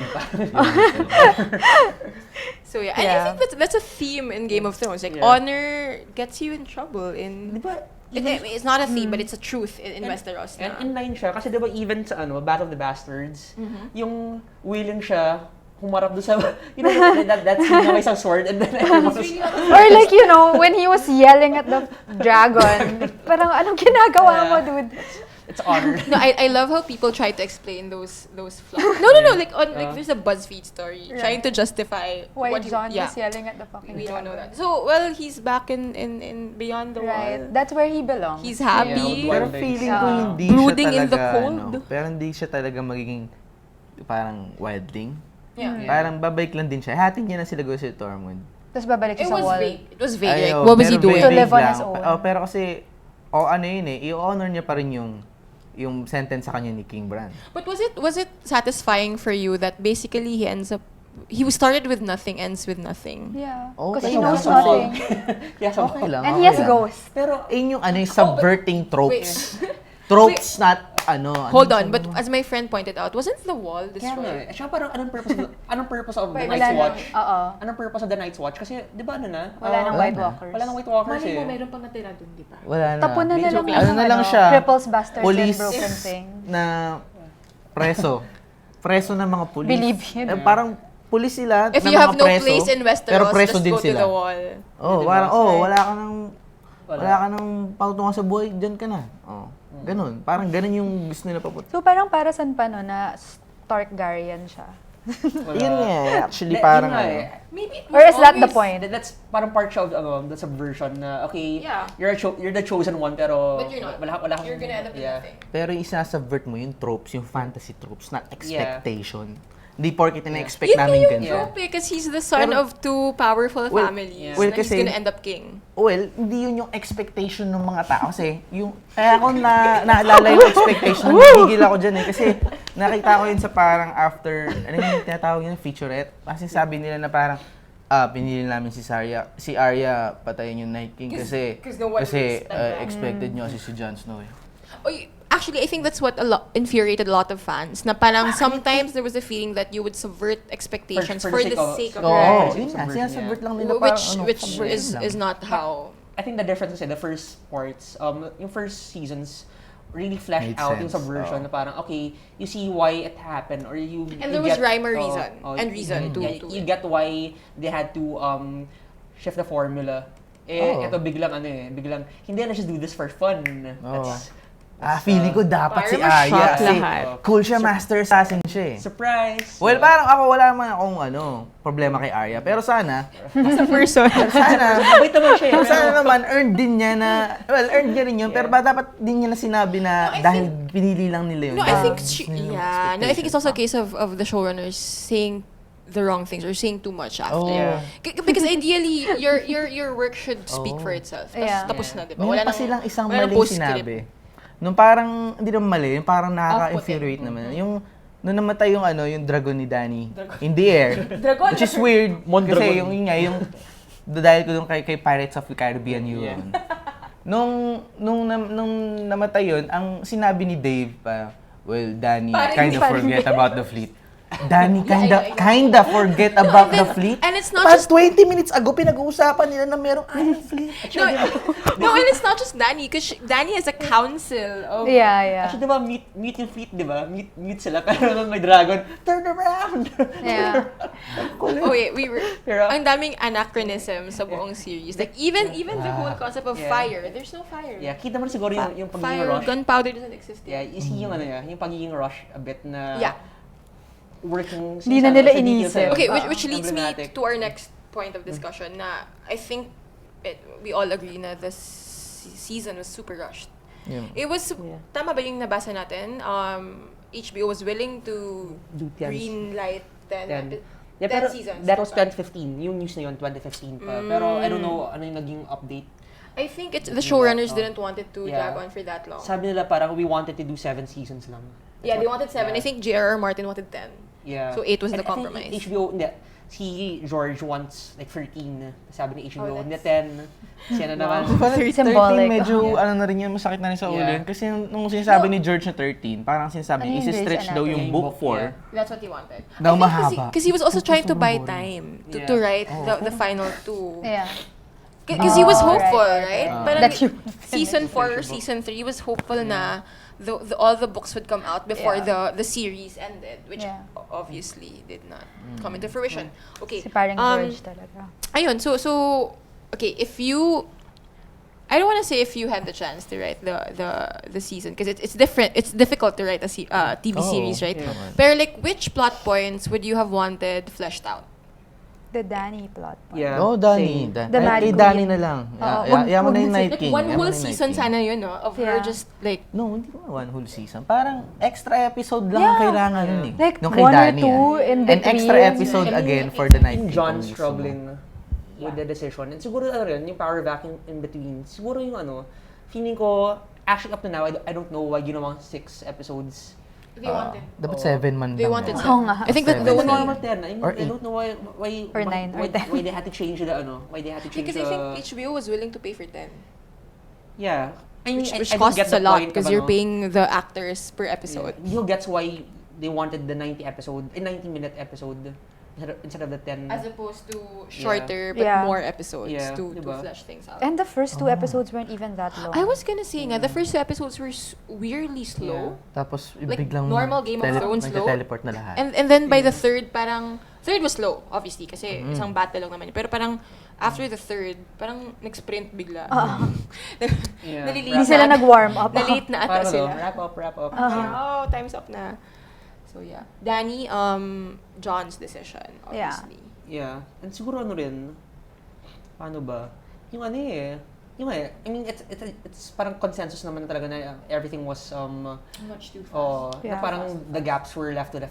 So yeah, and I think that's a theme in Game of Thrones. Like Yeah. honor gets you in trouble. Diba? It's not a theme, but it's a truth in Westeros. And na. in line siya, kasi diba even sa Battle of the Bastards, yung willing siya, humarap doon sa, that scene na may isang sword, and then everyone was, Or like, when he was yelling at the dragon, parang anong ginagawa mo, dude? it's honor. No, I love how people try to explain those flaws. No. Like there's a BuzzFeed story trying to justify Why what John yeah. was yelling at the fucking We don't know dragon. that. So he's back in Beyond the Right. Wall. That's where he belongs. He's happy. Yeah, Pero Wild feeling Things. ko Yeah. hindi Brooding siya in the talaga, cold. pero hindi siya talaga magiging parang wildling. Yeah. Parang babalik lang din siya. Hating niya na sila go sa Tormund. Tapos babalik It siya sa was wall. vague. It was vague. Ay, Like, what was he pero doing? To very live on vague his lang. own. Pero kasi, i-honor niya pa rin yung sentence sa kanya ni King Bran. But was it satisfying for you that basically he ends up he was started with nothing, ends with nothing. Yeah. Okay Because he lang. knows nothing. Yeah, so, Okay lang. And okay he has lang. ghosts. Pero, Yung ano, yung subverting tropes. Tropes, not ano. Hold ano on, but as my friend pointed out, wasn't the wall kaya nga destroyed? eh. Siya parang, anong purpose of the Wala Night's nang- Watch? Oo. Anong purpose of the Night's Watch? Kasi, di ba ano na? Wala nang wala White na. Walkers. Wala nang White Walkers Mali mo, eh. mayroon pang natira dun, di ba? Wala na. Tapunan na lang Ano na lang siya? Cripples, bastards, Police and broken thing. na preso. Preso ng mga pulis. Believe him. Parang pulis sila If na you have mga no preso, place in Westeros, pero preso just din go sila. to the wall. Oh, Diba? parang Right. wala ka nang patutungan sa buhay, diyan ka na. Oh. Ganun. Parang ganun yung gusto nila papunta. So parang para saan pa no na Targaryen siya? Wala. Yun nga eh. Actually, Yun parang nga ano. eh. Maybe it Or is that the always- point? That's parang part siya of the subversion na, okay, Yeah. you're the chosen one, pero But you're not. wala kang, You're gonna end up in nothing. Pero yung sinasubvert mo yung tropes, yung fantasy tropes, not expectation. Hindi porkit na-expect Yun nga namin yung ganito. trope because he's the son Pero- of two powerful Well, families. well, na he's kasi- gonna end up king. Well, hindi yun yung expectation ng mga tao. Kasi, kaya ako naalala yung expectation, nagigil ako dyan eh. Kasi, nakita ko yun sa parang after, ano yung tinatawag yun, featurette. Kasi sabi nila na parang, pinili namin si Arya, patayin yung Night King kasi, 'cause no one kasi expected that. expected nyo si Jon Snow eh. Actually, I think that's what infuriated a lot of fans. Na parang sometimes there was a feeling that you would subvert expectations for the sake of Oo, it. yun nga, Subversion, sinasubvert yeah. lang nila parang Which subversion lang. is not how. I think the difference is the first parts, yung first seasons, really fleshed Made out sense, yung subversion oo. na parang, okay, you see why it happened, or you And you there was get, rhyme or oo, reason. oo, And reason to you it. get why they had to shift the formula. Oo. Ito biglang hindi na just do this for fun. Feeling ko dapat si Parang Arya ma-shock kasi lahat. cool siya, master assassin siya eh. Surprise! Well, parang ako wala man akong problema kay Arya. Pero sana, As a person. sana, Wait naman siya. pero sana naman, earned din niya na, earned niya rin yun, pero dapat din niya na sinabi na dahil pinili lang nila yun. No, I think Yun yung no, I think it's also a expectation. case of the showrunners saying the wrong things or saying too much after. Oh. Yeah. Because ideally, your work should speak for itself. Yeah. Tapos na, di ba? Meron pa nang- silang isang wala nang maling post-script. sinabi. Nung parang, hindi naman mali, yung parang nakaka-infuriate naman. Yung, nung namatay yung dragon ni Dany in the air. Dragon? Which is weird. Mondragon. Kasi yun nga, dahil ko dun kay Pirates of the Caribbean yun. Nung namatay yun, ang sinabi ni Dave pa, well, Dany kind of forget about the fleet. Dany kinda forget about the fleet. and it's not Parang just- 20 minutes ago, pinag-uusapan nila na merong Iron Fleet. No, and it's not just Dany, because Dany has a council of... Yeah. Actually, diba, mute yung fleet, diba? Mute sila, pero nung may dragon, turn around! Yeah. Oh wait, we were... Pero- ang daming anachronism sa buong series. Like, even the whole concept of Yeah. fire, there's no fire. Yeah, kita mo na siguro yung pagiging Fire, rush. gunpowder doesn't exist Yeah, yet. you see yung yung pagiging rush a bit na Yeah. working Di na sa nila details inisip. na- Okay, which leads me emblematic. to our next point of discussion na I think we all agree na this season was super rushed. Yeah. It was, tama ba yung nabasa natin? HBO was willing to Do 10. green light 10 Yeah, 10 pero seasons. that was 2015. Yung news na yun, 2015 pa. Pero I don't know ano yung naging update. I think the showrunners Oh. didn't want it to Yeah. drag on for that long. Sabi nila parang we wanted to do 7 seasons lang. Yeah, they wanted 7. I Yeah. think J.R.R. Martin wanted 10. Yeah. So 8 was the And I think compromise. HBO, hindi. Si George wants like 13. Sabi ni HBO, Oh, hindi that's- 10. Siya na naman. Parang Symbolic. 13 medyo, Yeah. ano na rin yun, masakit na rin sa ulo Yeah. yun. Kasi nung sinasabi ni George na 13, parang sinasabi Ano niya, yung isi-stretch Grey's daw yung Anatomy? book Yung book, 4. yeah. That's what he wanted. Daw mahaba. Because he was also trying to buy time to Yeah. write the final 2. Yeah. Because he was Oh, hopeful, right. right? Parang That you- season 4 or season 3, he was hopeful na all the books would come out before Yeah. the series ended, which Yeah. obviously did not come into fruition. Okay. Si parang George talaga. Ayun, so okay, if you I don't want to say if you had the chance to write the season because it's different. It's difficult to write a TV Oh, series, right? yeah. But like, which plot points would you have wanted fleshed out? The Dany plot. Yeah. Oh, Danny. Same. The Mad Kay Queen. Danny na lang. Oo, Yaman na yung wag- Night Like King. one yaman whole na yung Night season King. sana yun, no? Of her Yeah. just like No, hindi ko one whole season. Parang extra episode lang ang Yeah. kailangan nun eh. Like, Nung one or Danny, two in An extra between. episode And again for the Night Yung King. Jon kung gusto mo. struggling with the decision. And siguro ano rin, yung power back in between. Siguro yung feeling ko, actually up to now, I don't know why ginawang 6 episodes They wanted. Dapat 7 man They lang. wanted eh. seven. Oo nga. I think that Seven. the The only normal 10. I mean, Or I don't know why Or 9 or 10. why they had to change the why they had to change because I think HBO was willing to pay for 10. yeah. I mean, Which I don't get costs a the lot point because of, you're ano, paying the actors per episode. Who gets why they wanted the 90-minute episode instead of the 10. As opposed to shorter but Yeah. more episodes Yeah, to diba? flesh things out. And the first 2 episodes weren't even that long. I was gonna say nga, the first 2 episodes were weirdly slow. Tapos Like, biglang normal Game of Thrones slow. nagte-teleport na lahat. And then by the third, third was slow, obviously, kasi isang battle lang naman yun. Pero parang, after the third, parang nag-sprint bigla. Yeah. Nalilate Hindi sila na- nag-warm up. Na-late na ata Parang ano, sila. wrap up. Oh, time's up na. So yeah. Danny, John's decision, obviously. Yeah. And siguro ano rin, paano ba? Yung ano eh, I mean, it's parang consensus naman talaga na everything was, Much too fast. Yeah. na parang the gaps were left to the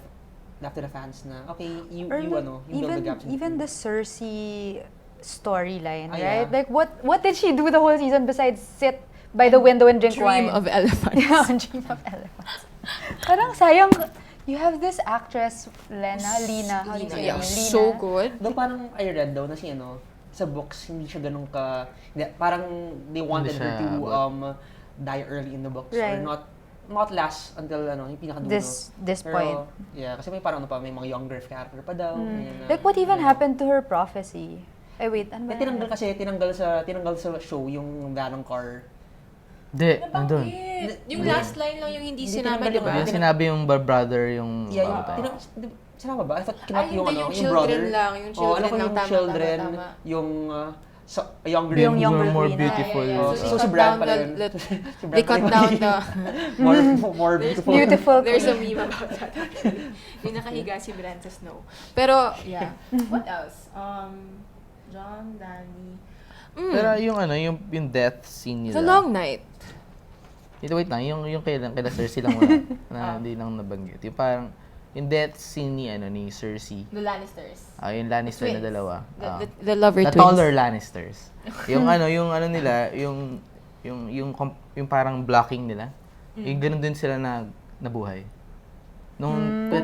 fans na, okay, you build the gaps. Even the Cersei storyline, Ah, right? yeah. Like what did she do the whole season besides sit by the window and drink Dream wine? of elephants. Yeah, dream of elephants. Parang sayang, you have this actress, Lena, how do you say Yeah, her name? so good. Though parang I read daw na sa books, hindi siya ganun parang they wanted Hindi her siya to die early in the books or Right. not last until yung pinakadulo. This Pero, point. yeah, kasi may parang may mga younger character pa daw. ganyan na. Like what even happened to her prophecy? Ay wait, ano ba? Tinanggal sa show yung ganong car. Hindi, nandun. Yung last line lang yung hindi sinama, tinanggal di ba? Yung sinabi yung brother, yung Yeah, babae. sinama ba? I thought Ay, yung hindi, yung yung children brother. lang, yung children ano ko lang, yung tama, children, tama. yung younger Yung younger more queen. beautiful. Yeah. So, they si cut Bran down pala the- yun. the- Si Bran They cut pala down yung the... more beautiful. Beautiful. There's a meme about that. Yung nakahiga si Bran sa snow. Pero, yeah. What else? John, Danny. Pero yung death scene nila. It's a long night. Wait lang, yung kailan Cersei lang wala, na hindi lang nabanggit. Yung parang, yung death scene ni Cersei. The Lannisters. Yung Lannister na Twins. dalawa. The lover The twins. taller Lannisters. yung nila, yung parang blocking nila. Yung ganun din sila na nabuhay. Nung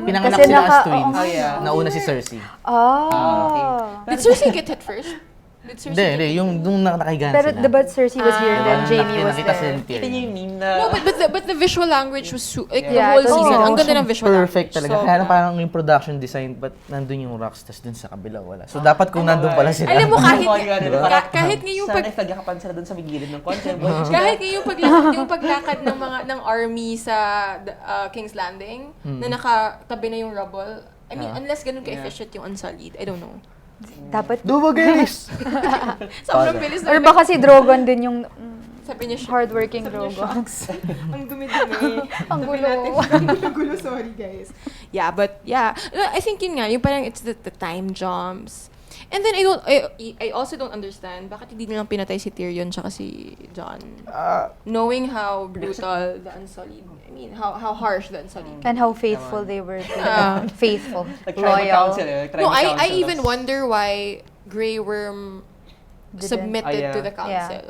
pinanganak Kasi sila as naka- twins, oh, yeah. nauna si Cersei. Oh. Did Cersei get hit first? Did Cersei get Hindi, hit? yung nung nakahiga Pero sila. diba Cersei was here, then Jamie was Nakita sila there. ni Ito Tyrion. yung meme na... No, but the visual language was like the Yeah, whole totally. season. Oo, Ang ganda ng visual Perfect language. talaga. So, Kaya parang yung production design, but nandun yung rocks, tas dun sa kabila wala. So dapat kung nandun pala sila. Alam mo, kahit, Oh my God, diba? kahit nga yung Sana nagtagakapan sila dun sa gilid ng kotse. kahit nga yung paglakad ng army sa King's Landing na nakatabi na yung rubble. I mean, unless ganun ka-efficient yung Unsullied. I don't know. Dapat, Dumagelis! Sobrang bilis or na. baka si Drogon din yung Sabi niya siya. hardworking Drogon. Ang dumi-dumi. Ang gulo. Ang gulo, sorry guys. Yeah, but yeah. I think yun nga, yung parang it's the time jumps. And then I also don't understand bakit hindi nilang pinatay si Tyrion tsaka si Jon. Knowing how brutal the Unsullied, I mean, how harsh the Unsullied. And how faithful they were to them. Faithful. Like tribal Loyal. council eh. No, Tribal I council, even tas- wonder why Grey Worm Didn't- submitted Ah, yeah. to the council.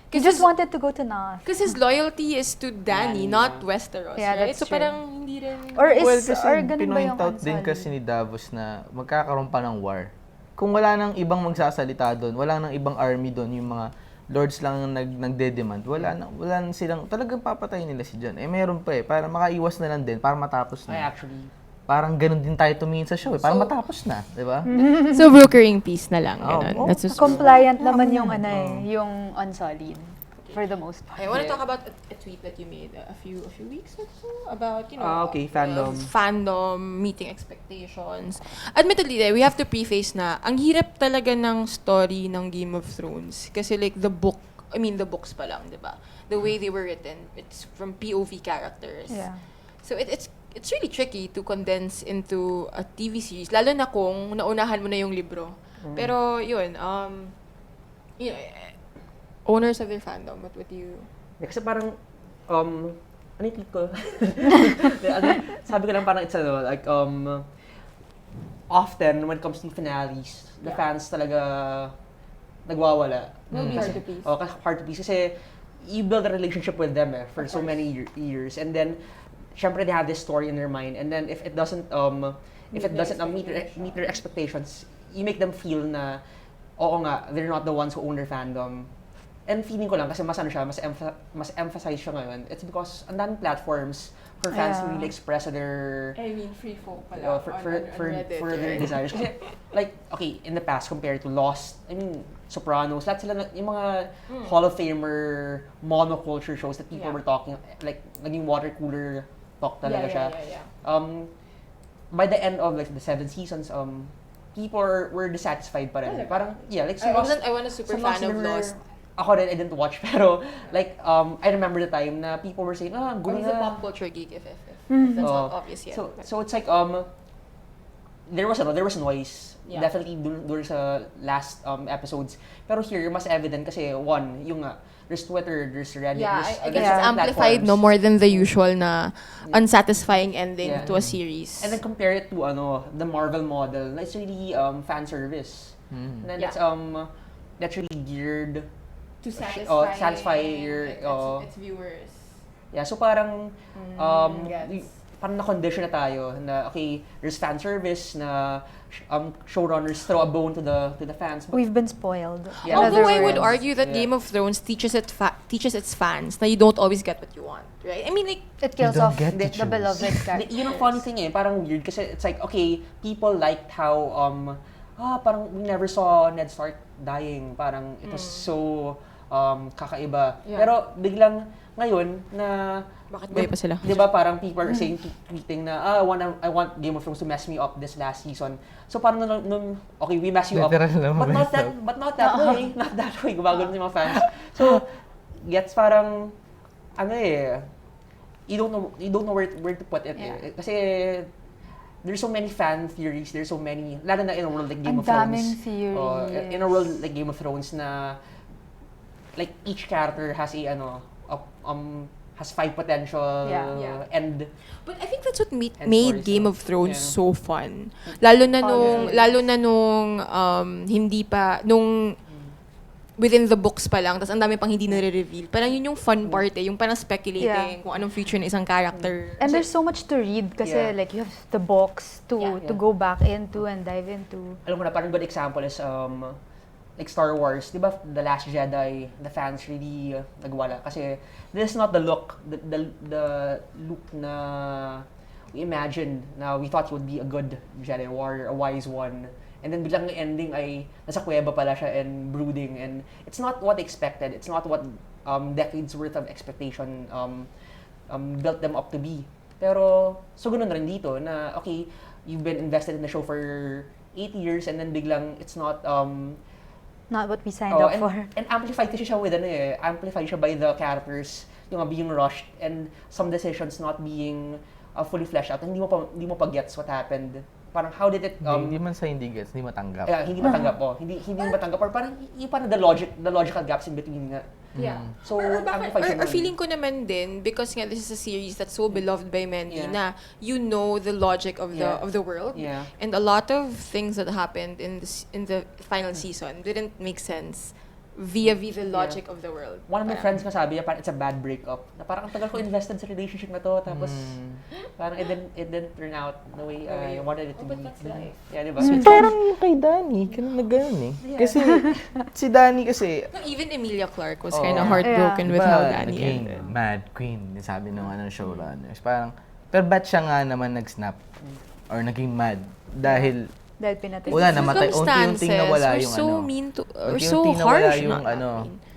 He just wanted to go to North. Because his loyalty is to Dany, Dany, not yeah. Westeros, Yeah, right? that's So true. parang hindi rin... Or is, Well, kasi or ganun ba pinoint yung out din Unsullied? kasi ni Davos na magkakaroon pa ng war. Kung wala nang ibang magsasalita doon, wala nang ibang army doon, yung mga lords lang ang nagde-demand, wala nang silang, talagang papatayin nila si Jon. Meron pa para makaiwas na lang din, para matapos Ay, na. actually. Parang ganun din tayo tumingin sa show, para matapos na, di ba? So, brokering peace na lang. Oh, ganun. oh. That's just Compliant naman yung yung Unsullied. For the most part. I want to talk about a tweet that you made a few weeks ago about, Okay, fandom. Fandom, meeting expectations. Admittedly, we have to preface na ang hirap talaga ng story ng Game of Thrones. Kasi like the books pa lang, di ba? The way they were written, it's from POV characters. Yeah. So it's really tricky to condense into a TV series, lalo na kung naunahan mo na yung libro. Pero yun, you know, owners of their fandom, what would you... Kasi parang, ano yung tweet ko? Sabi ko lang parang it's like, often when it comes to finales, the fans talaga nagwawala. Will be hard to please. Hard to please kasi you build a relationship with them for so many years. And then, syempre they have this story in their mind, and then if it doesn't meet their expectations, you make them feel na oo nga, they're not the ones who own their fandom. And feeling ko lang, kasi mas emphasize siya ngayon, it's because ang daming platforms for fans to really express their... I mean, free folk pala for their desires. Kasi, like, okay, in the past, compared to Lost, I mean, Sopranos, lahat sila, yung mga Hall of Famer monoculture shows that people were talking, like, naging water cooler talk talaga siya. By the end of, like, the 7 seasons, people were dissatisfied pa rin. Parang, like, I wasn't a super fan of Lost. Ako rin, I didn't watch, pero like, I remember the time na people were saying, gulo He's a na. pop culture geek if that's not obvious yet. So it's like, there was noise, definitely during sa last episodes. Pero here, mas evident kasi, one, yung there's Twitter, there's Reddit, I there's guess it's amplified no more than the usual na unsatisfying ending to a series. And then compare it to the Marvel model, it's really fan service. And then that's really geared to satisfy your its viewers. Yeah, so parang Gets. parang na-condition na tayo na okay, there's fan service na showrunners throw a bone to the fans. But We've been spoiled. Yeah. In Although other I would words. argue that Yeah. Game of Thrones teaches its fans na you don't always get what you want, right? I mean, like, It kills You don't off get to the choose. beloved characters. yun ang funny thing parang weird kasi it's like okay, people liked how parang we never saw Ned Stark dying. Parang it was so kakaiba. Yeah. Pero biglang ngayon na bakit buhay pa sila? 'Di ba parang people are saying tweeting na I want Game of Thrones to mess me up this last season. So parang nung okay, we mess you up. Literal na But mess not that way. Not that way. Gumagano yung mga fans. So gets parang you don't know where to put it. Yeah. Kasi there's so many fan theories, there's so many, lalo na in a world like Game Ang of Thrones. daming theories. In a world like Game of Thrones na like each character has has 5 potential Yeah. end. But I think that's what And made stories, Game no? of Thrones Yeah. so fun. Lalo na nung hindi pa nung within the books pa lang, tas ang dami pang hindi nare-reveal. Parang yun yung fun part yung parang speculating kung anong future ng isang character. And there's so much to read kasi Yeah. like you have the books to go back into and dive into. Alam mo na, parang good example is like Star Wars, di ba, The Last Jedi, the fans really nagwala. Kasi this is not the look, the look na we imagined, na we thought he would be a good Jedi warrior, a wise one. And then biglang ang ending ay nasa kuweba pala siya and brooding. And it's not what expected. It's not what decades worth of expectation built them up to be. Pero, so ganun rin dito na, okay, you've been invested in the show for 8 years and then biglang it's not Not what we signed up for. And amplified kasi siya with amplified siya by the characters yung being rushed and some decisions not being fully fleshed out. Hindi mo pa gets what happened. Parang how did it Hindi man sa hindi gets, hindi matanggap. hindi matanggap hindi matanggap or parang yung parang the logical gaps in between nga. Yeah. So Or amplified siya nun. feeling ko naman din, because nga this is a series that's so beloved by many, Yeah. na you know the logic of the world. Yeah. And a lot of things that happened in the final season didn't make sense via the logic of the world. One of my friends masabi niya parang it's a bad breakup. Na parang ang tagal ko invested sa relationship na to tapos parang it didn't turn out the way I wanted it to be. Yeah, di ba? Parang yung kay Danny, ganun na ganun Kasi si Danny kasi, No, even Emilia Clarke was kind of heartbroken Yeah. with diba, how Danny naging ended. Mad Queen, sabi ng showrunners. Parang, pero ba't siya nga naman nag-snap? Or naging mad? Dahil, Dahil pinatay. wala, namatay. Unti-unting nawala were yung so mean to, or so unti-unting nawala harsh. yung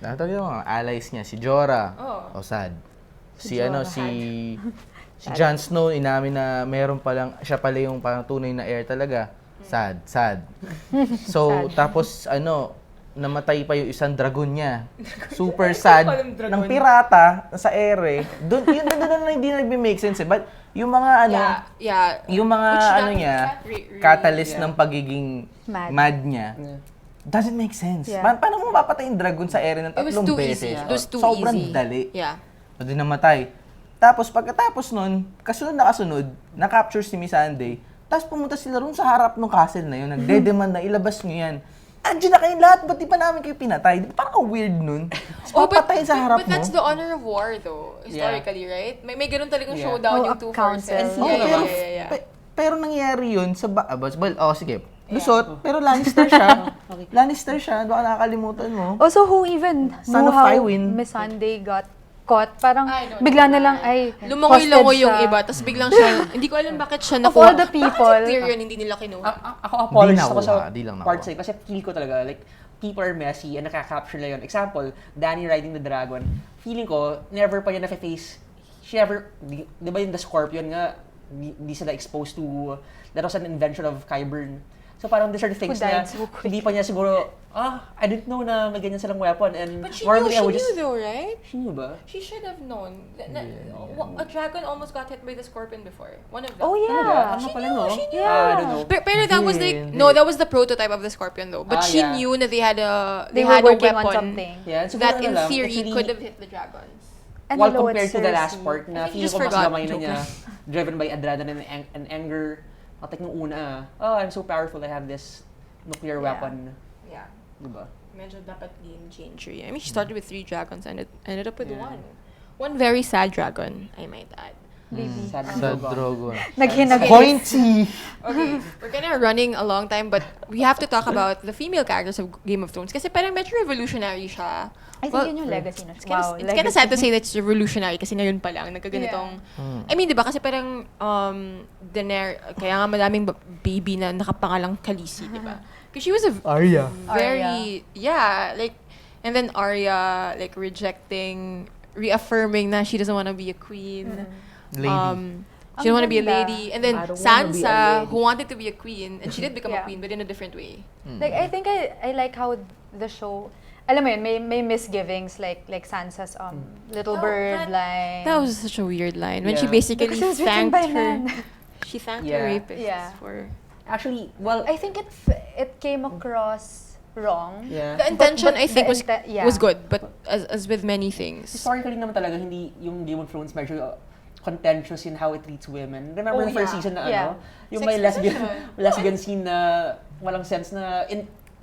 natawag yung mga allies niya, si Jorah, Oh. sad. Si Jorah si Jon Snow, inamin na meron palang, siya pala yung parang tunay na heir talaga. Sad. So, tapos namatay pa yung isang dragon niya. Super sad. ng pirata, sa ere. Doon na hindi nag-make sense But yung mga yung mga Which niya, really- catalyst ng pagiging Mad. mad niya, doesn't make sense. Yeah. Paano mo mapatay yung dragon sa ere ng It was tatlong too beses? easy. It was too Sobrang easy. dali. Yeah. So, di namatay. Tapos, pagkatapos nun, kasunod na kasunod, na-capture si Miss Sunday, tapos pumunta sila ron sa harap ng castle na yun, nagde-demand na ilabas nyo yan. andiyan na kayong lahat, ba't di pa namin kayo pinatay? Parang weird nun. Papatayin sa harap but that's mo. the honor of war though, historically, right? May ganun talagang showdown yung two council. forces. Oo, pero nangyayari yun sa sige. Lusot, pero Lannister siya. Lannister siya, baka nakakalimutan mo. Also, who even Son knew of how Tywin. Missandei got caught? Parang I don't bigla know. na lang, ay, Lumangoy-langoy hostage yung siya. iba, tapos biglang siya, hindi ko alam bakit siya Of nakuha. all the people. Bakit si Tyrion hindi nila kinuha? Ako apologize ako nakuha, sa di lang part nakuha. sa'yo kasi feel ko talaga, like, people are messy and nakaka-capture na yun. Example, Dany riding the dragon. Feeling ko, never pa niya na-face, di ba yung the Scorpion nga, di sila exposed to, that was an invention of Qyburn. So parang these are the things na hindi pa niya siguro, I didn't know na may ganyan silang weapon. And But she normally I would knew just... though, right? She knew ba? She should have known. A dragon almost got hit by the scorpion before. One of them. Oh, yeah. Ano She pala, knew, no? she knew. I don't know. Pero that was like, Hindi. no, that was the prototype of the scorpion though. But she Yeah. knew that they had a They were had a working on weapon something. Yeah, siguro that ano in lang, theory it's really- could have hit the dragons. And While hello, compared it's to the last Cersei. part I na think you feeling just ko mas forgot. gamay na Joke niya, lang. driven by adrenaline and anger. Like nung una, I'm so powerful, I have this nuclear Yeah. weapon. Yeah. Diba? Medyo dapat game changer. I mean, she started with 3 dragons and it ended up with one. One very sad dragon, I might add. Baby. Sad Sa Drogon. Drogo. Naghinag. Pointy! Okay, we're kind of running a long time, but we have to talk about the female characters of Game of Thrones. Kasi parang medyo revolutionary siya. I think yun yung legacy na. It's kind of sad to say that it's revolutionary kasi ngayon pa lang, nagkaganitong... I mean, di ba, kasi parang Daenerys, kaya nga madaming baby na nakapangalang Khaleesi, di ba? Because she was a Arya. very, yeah, like, and then Arya, like, reaffirming na she doesn't want to be a queen. Lady. She didn't want to be a Ang ganda. lady. And then I don't wanna be a Sansa, lady. who wanted to be a queen, and she did become a Yeah. queen, but in a different way. Like, I think I like how the show, alam mo yun, may misgivings like Sansa's little No, bird that- line. That was such a weird line when she Yeah. basically Because it was written thanked by her. men. She thanked Yeah. her rapist Yeah. for Actually, well, I think it came across wrong. yeah. the intention. but I think the was yeah. was good, but as with many things. Historically naman talaga, hindi yung Game of Thrones medyo contentious in how it treats women. Remember Oh, the first yeah. season na Yeah. yung Sex may lesbian position. lesbian scene na walang sense na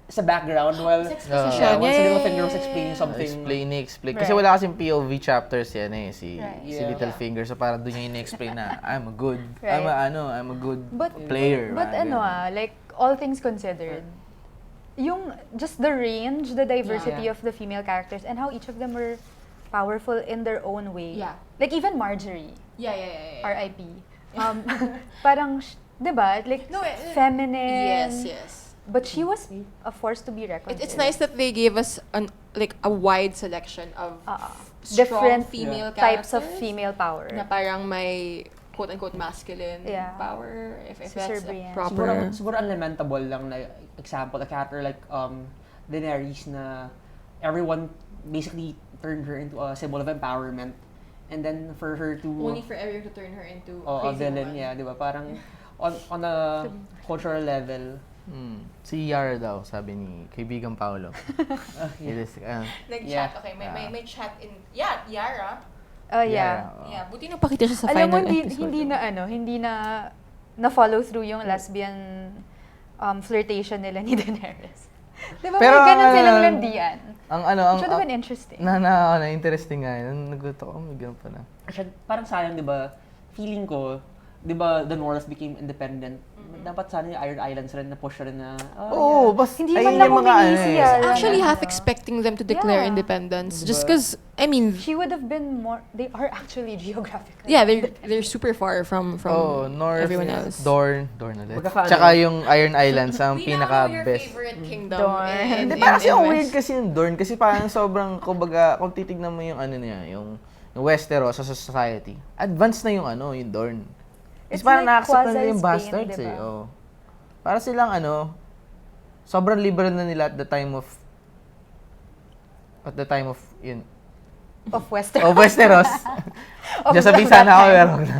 sa background while Sex Ah. position. yeah, once Yeah, a little yeah, finger was yeah, explaining yeah. something. Explain. Right. Kasi wala kasing POV chapters yan si Right. si Yeah. Littlefinger. So parang doon niya in-explain na I'm a good, Right. I'm a good But- player. But parang ano ganun. like, all things considered, yung just the range, the diversity Yeah. of the female characters and how each of them were powerful in their own way. Yeah. Like even Marjorie, Yeah, yeah, yeah. yeah. R.I.P. Parang, di ba? Like, No, feminine. Yes. But she was a force to be reckoned It's with. nice that they gave us a wide selection of strong Different female types of characters female power. na parang may quote-unquote masculine Yeah. power, if Si that's Sir a Brienne. proper... Siguro unlamentable lang na example, a character like Daenerys na everyone basically turned her into a symbol of empowerment. And then for her to Only for everyone to turn her into a crazy villain, woman. yeah, di ba? Parang on a cultural level. Si Yara daw, sabi ni kaibigang Paolo. Nag-chat, Yeah. okay, may chat in... Yeah, Yara. Oh, yeah. Yeah, buti nagpakita siya sa Alam mo, final episode. hindi na follow through yung lesbian flirtation nila ni Daenerys. Di ba? Pero, May ganun silang landian. Ang It should have been interesting. na interesting nga yun. Nagulat ako, may ganun pa na. Parang sayang, di ba? Feeling ko, di ba, the North became independent. Dapat sana yung Iron Islands rin na push rin na, Oo, bas Hindi ayun man lang yung mga humingi si Yara. Actually half expecting them to declare Yeah. independence. Diba? Just because, I mean, She would have been more, they are actually geographically. yeah, they're super far from North, everyone else. Dorne ulit. Magkakaano? Tsaka yung Iron Islands, ang pinaka-best. favorite kingdom. Dorne. Hindi, parang kasi ang weird kasi yung Dorne. Kasi parang sobrang, kumbaga, kung titignan mo yung ano niya, yung Westeros sa society, advanced na yung yung Dorne. It's It's parang like na-accept na nila yung quasi-Spain, bastards diba? eh. Oh. Para silang sobrang liberal na nila at the time of yun. Of Westeros. Of Westeros. Of Just sabihin that sana ako, time. pero wag na.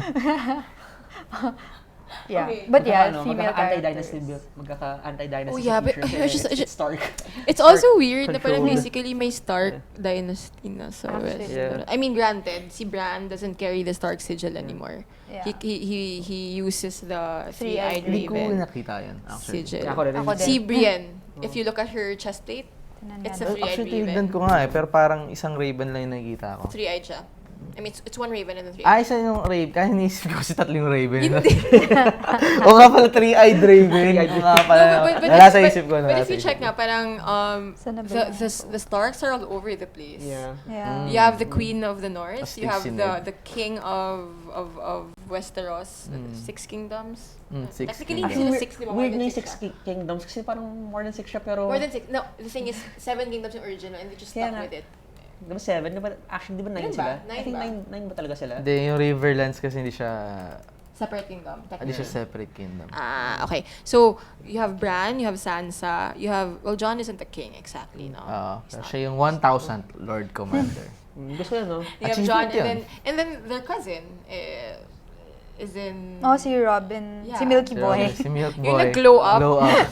Yeah. Okay. But yeah, female Magkaka-anti-dynasty characters. build. Magkaka-anti-dynasty Oh, yeah, but feature it's kasi just- it's Stark. It's also weird na parang controlled. basically may Stark dynasty na sa Actually. West. Yeah. I mean, granted, si Bran doesn't carry the Stark sigil anymore. Yeah. He uses the Three-eyed three-eyed Hindi ko raven nakita yun, actually. sigil. Ako rin. Ako din. Si Brienne if you look at her chest plate, it's a Tinanyan. three-eyed Actually, tinignan raven. ko nga pero parang isang raven lang yung nakikita ko. Three-eyed siya. I mean, it's one raven and then three. Isa yung raven. Kaya niisip ko kasi tatlong raven. O nga pala, three-eyed raven. O nga pala. Nasa isip ko na. But if you check nga, parang Saan na ba the Starks are all over the place. Yeah. Yeah. You have the Queen of the North. You have Astig the King of Westeros. 6 kingdoms. Six Technically, kingdoms. hindi sila 6, di ba? Weird More na than yung 6 six kingdoms kasi parang more than 6 siya pero... More than 6. No, the thing is, 7 kingdoms yung original and they just Kaya stuck nga. with it. Di ba 7? Di ba, actually, di ba 9 Nine sila? ba? I think Nine ba? 9 ba talaga sila? Hindi, yung Riverlands kasi hindi siya Separate kingdom. Hindi siya separate kingdom. Okay. So, you have Bran, you have Sansa, you have... Well, Jon isn't the king exactly, no? He's not. Siya yung 1,000th Lord Commander. Gusto ko yun, no? You have Achievement Jon, yun. and then their cousin is in... Oh, si Robin. Yeah. Si Milky Boy. Si Milk Boy. Yung nag-glow up. Glow up.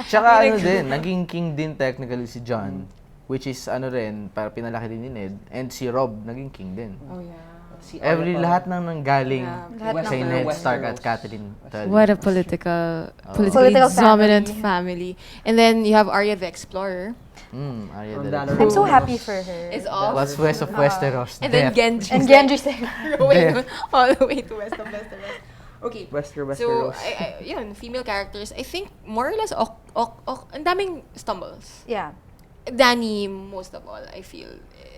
Tsaka Yung ano din, naging king din technically si Jon. Which is ano rin, para pinalaki din ni Ned. And si Rob, naging king din. Oh, yeah. Si Arya pa. Lahat ng nanggaling Yeah. Lahat kay ng Ned Westeros. Stark at Catelyn Tully. What a politically Political dominant family. family. And then you have Arya the Explorer. Arya From Dallas. Dalaran. I'm so happy for her. Is off. Was west of Westeros. And then Death. Genji. And Gendry said, rowing all the way to west of Westeros. Okay. So, Westeros. yun, female characters, I think more or less, ang daming stumbles. yeah. Dany, most of all, I feel.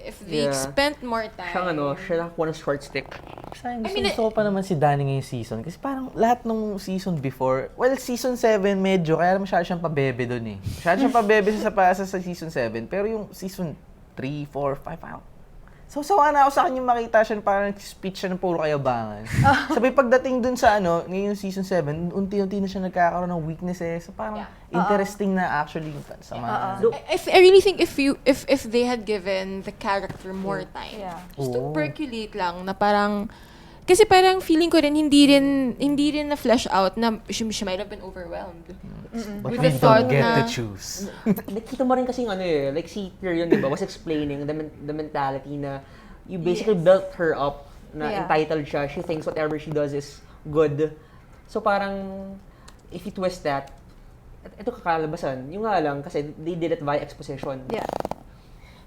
If they Yeah. spent more time... Siya nakakuha ng short stick. Sayang, I mean, gusto ko pa naman si Dany ngayong season. Kasi parang lahat ng season before, well, season 7 medyo, kaya masyado siyang pabebe dun eh. Masyado siyang pabebe sa season 7. Pero yung season 3, 4, 5, parang... So, sawa na ako sa kanya makita siya, parang speech siya ng puro kayabangan. Sabay pagdating dun sa ngayon season 7, unti-unti na siya nagkakaroon ng weaknesses. So, parang interesting na actually yung sa mga... I really think if they had given the character more time, Yeah. just to percolate lang na parang kasi parang feeling ko rin hindi rin na flesh out na she might have been overwhelmed. But With we the thought don't get na- to choose. Nakita mo rin kasi yung like si Tyrion, di ba, was explaining the mentality na you basically built her up na Yeah. entitled siya. She thinks whatever she does is good. So parang, if you twist that, ito kakalabasan. Yung nga lang, kasi they did it via exposition. Yeah.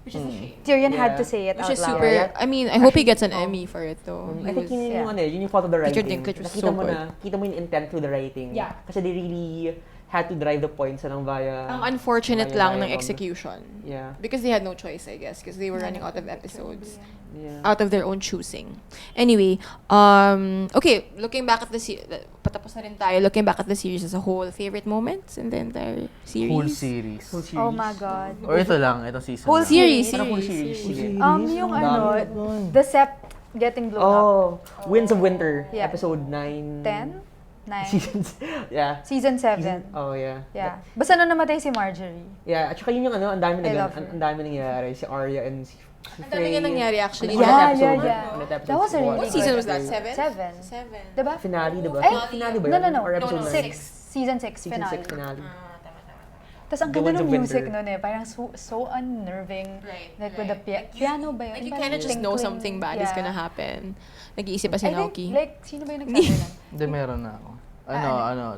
Which is a shame. Tyrion had Yeah. to say it Which out is loud. super, Yeah. I mean, I hope he gets an Emmy for it though. I think yun yung Yeah. yun yung fault of the Richard writing. Dinklage was Nakita so mo good. kita mo yung intent through the writing. Yeah. Kasi they really had to drive the points lang via... Ang unfortunate via lang ng dialogue. execution. Yeah. Because they had no choice, I guess, because they were running out of episodes. Yeah. Out of their own choosing. Anyway, okay, looking back at the patapos na rin tayo, looking back at the series as a whole, favorite moments in the entire series? Whole series. Whole series. Oh my God. Or ito lang, itong season Whole lang. Series. Parang whole series. Sige. Yung the sept getting blown up. Winds of Winter, Yeah. episode 9. 10? 9? Seasons. Yeah. Season 7. Oh, yeah. Yeah. Basta na namatay si Marjorie. Yeah, at saka yun yung ang dami I love her. ang dami nangyari. Si Arya and si Ang dami nga nangyari actually. Ulit Yeah, episode. yeah. Ulit episode That was a four. really What good season was that? episode. 7? 7. 7. Diba? Finale, diba? Ay, Finale ba yun? no. Or episode 9? 6. Season 6 Season finale. 6 finale. Tapos ang The ganda Winds ng of music Winter. nun eh. Parang so unnerving. Right, Like with the right. piano ba yun? Like you Parang kind of just know tinkling. something bad is Yeah. gonna happen. Nag-iisip pa si I think, Naoki. like, sino ba yung nagsabi nun? Hindi, meron na ako.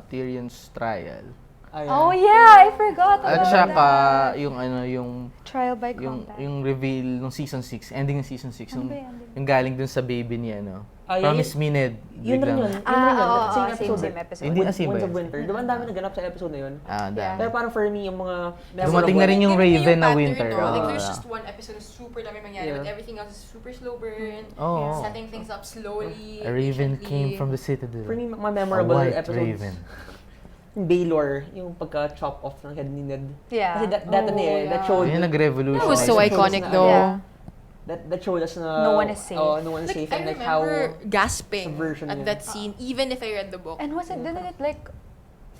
Tyrion's trial. Oh yeah, I forgot At about saka, that. yung Trial by yung combat. yung reveal ng season 6, ending ng season 6, Ano yung, ba yan? yung galing dun sa baby niya, Ah, Promise Me Ned. Yun rin yun. oo, Same same episode. episode. Hindi same ba Winds of yun? Winter. Diba ang dami naganap sa episode na yun? Dami. Pero parang for me, yung mga... Dumating na rin yung Raven na winter. Like Oo. there's just one episode na super dami mangyari, Yeah. but everything else is super slow burn. Oo. Setting things up slowly. A raven patiently. came from the citadel. For me, mga A memorable white episodes. raven. Yung Baylor, yung pagka-chop off ng head ni Ned. Yeah. Kasi that Oh, showed... Yun yung nag-revolution. That was so That shows iconic na- though. Yeah. That showed us na... No one is safe. Oh, no one is Like safe. I And like how... remember gasping subversion at niya. that scene, even if I read the book. And didn't it like,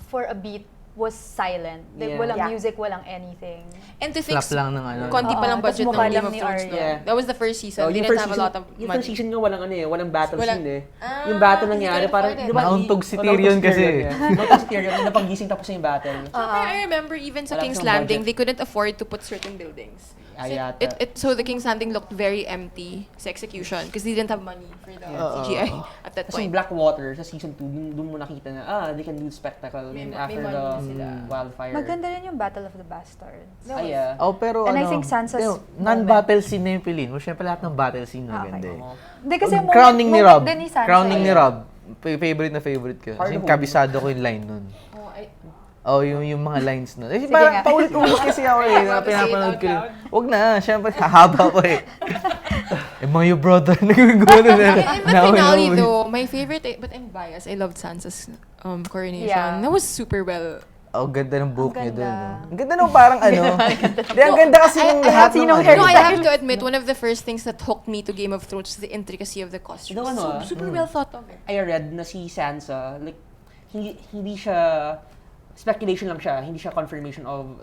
for a beat, was silent? Like, Yeah. walang Yeah. music, walang anything. And to fix, Flap lang ng ano. konti pa lang Oo, tas budget ng mukha Game lang of ni Thrones. Arya. No? Yeah. That was the first season. Oh, They yung didn't first have a lot of yung money. first season nga walang walang battle Walang- scene eh. Ah, Yung battle hindi nangyari, ko parang, afford it. di ba? Nauntog si nauntog Tyrion kasi. Nauntog si Tyrion, napagising tapos na yung battle. Pero I remember even sa Wala King's silang Landing, budget. they couldn't afford to put certain buildings. Ah, So, yata. so the King's Landing looked very empty sa execution because they didn't have money for the CGI at that Kasi point. yung Blackwater sa season 2, dun mo nakita na, they can do spectacle. May And after money. the wildfire. Maganda rin yung Battle of the Bastards. Yeah. Oh, pero And I ano, think Sansa's non-battle scene na yung piliin mo. Siyempre lahat ng battle scene maganda eh. Hindi kasi yung Crowning ni moment Rob. din ni Sansa. Crowning ni Rob. Favorite na favorite ko. Hard Kasi yung home. kabisado ko yung line nun. Oh, yung mga lines nun. Eh, Sige parang nga. paulit-ulit kasi ako eh. Wag mo Pinapanood say it ko out yun. Huwag na, syempre hahaba ko eh. Your brother, nagugano na. In the finale though, my favorite, but I'm biased, I loved Sansa's coronation. Yeah. That was super well. Oh, ganda ng book niya Ang doon. ganda. No? Ang ganda nung parang ano. Di, ang ganda kasi yung lahat ng sinong ano. No, I have to admit, one of the first things that hooked me to Game of Thrones is the intricacy of the costumes. No, ano, Super well thought of. I read na si Sansa, like, hindi siya, speculation lang siya, hindi siya confirmation of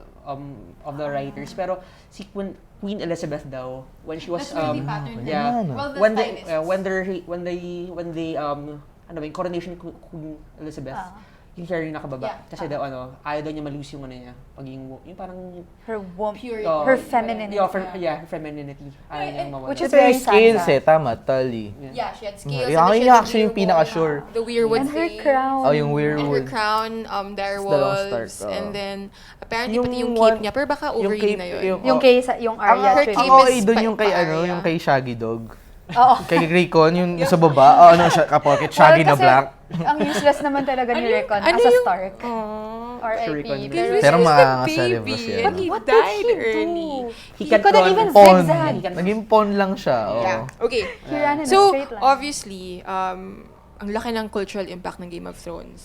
the writers. Pero si Queen Elizabeth daw, when she was, That's really patterned. yeah, Well, the when stylists. they, ano ba, yung coronation ni Queen Elizabeth, yung hair yung nakababa. Yeah. Kasi daw, ayaw daw niya malose yung ano niya, yung parang, Her warmth. Purity. Her femininity. her femininity. Ayaw niya mawala. Which is Kasi very scales Sansa. eh, tama, tali. Yeah, she had scales. Yeah, and then yun she had actually yung the pinaka-sure. The weirwood And her thing. crown. Oh, yung And her weirwood. crown, dire It's the long wolves. start, And then, apparently, Yung pati yung one- cape niya. Pero baka yung overused cape- na yun. yung- Yung kay yung Arya her trilogy. cape Ako is doon yung kay pa- ano, Arya. yung kay Shaggy Dog. Oo. Kay Raycon, yung sa baba. Ano siya, kapocket, Shaggy na Well, kasi black. ang useless naman talaga ni Rickon ano as a yung- Stark. Aww. R.I.P. Pero- Pero He was makakasalib the na siya. baby. But He what did died he early. do? He He can't couldn't run. even Pon. zigzag. Naging pon lang siya. Oh. Yeah. Okay. He ran in a So, straight line. obviously, ang laki ng cultural impact ng Game of Thrones.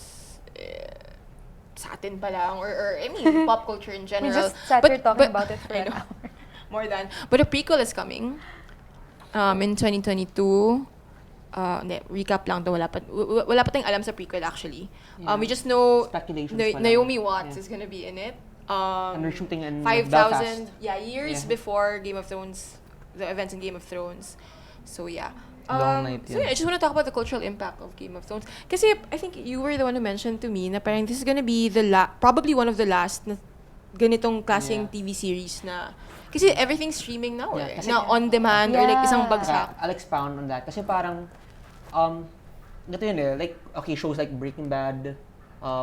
Sa atin pa lang, or I mean, pop culture in We general. just sat here talking about it for I an know. hour. More than. But a prequel is coming. In 2022. Hindi, recap lang to. Wala pa tayong alam sa prequel actually. Yeah. We just know Speculations pa lang. Naomi Watts Yeah. is gonna be in it. And they're shooting in 5,000 Belfast. years Yeah. before Game of Thrones, the events in Game of Thrones. So yeah. Long night So yun. yeah, I just want to talk about the cultural impact of Game of Thrones. Kasi I think you were the one who mentioned to me na parang this is gonna be probably one of the last na ganitong klaseng Yeah. TV series na kasi everything's streaming now Yeah, eh. kasi- Na on demand or like isang Yeah. bagsak. I'll expound on that. Kasi parang, ganito yun eh, like, okay, shows like Breaking Bad,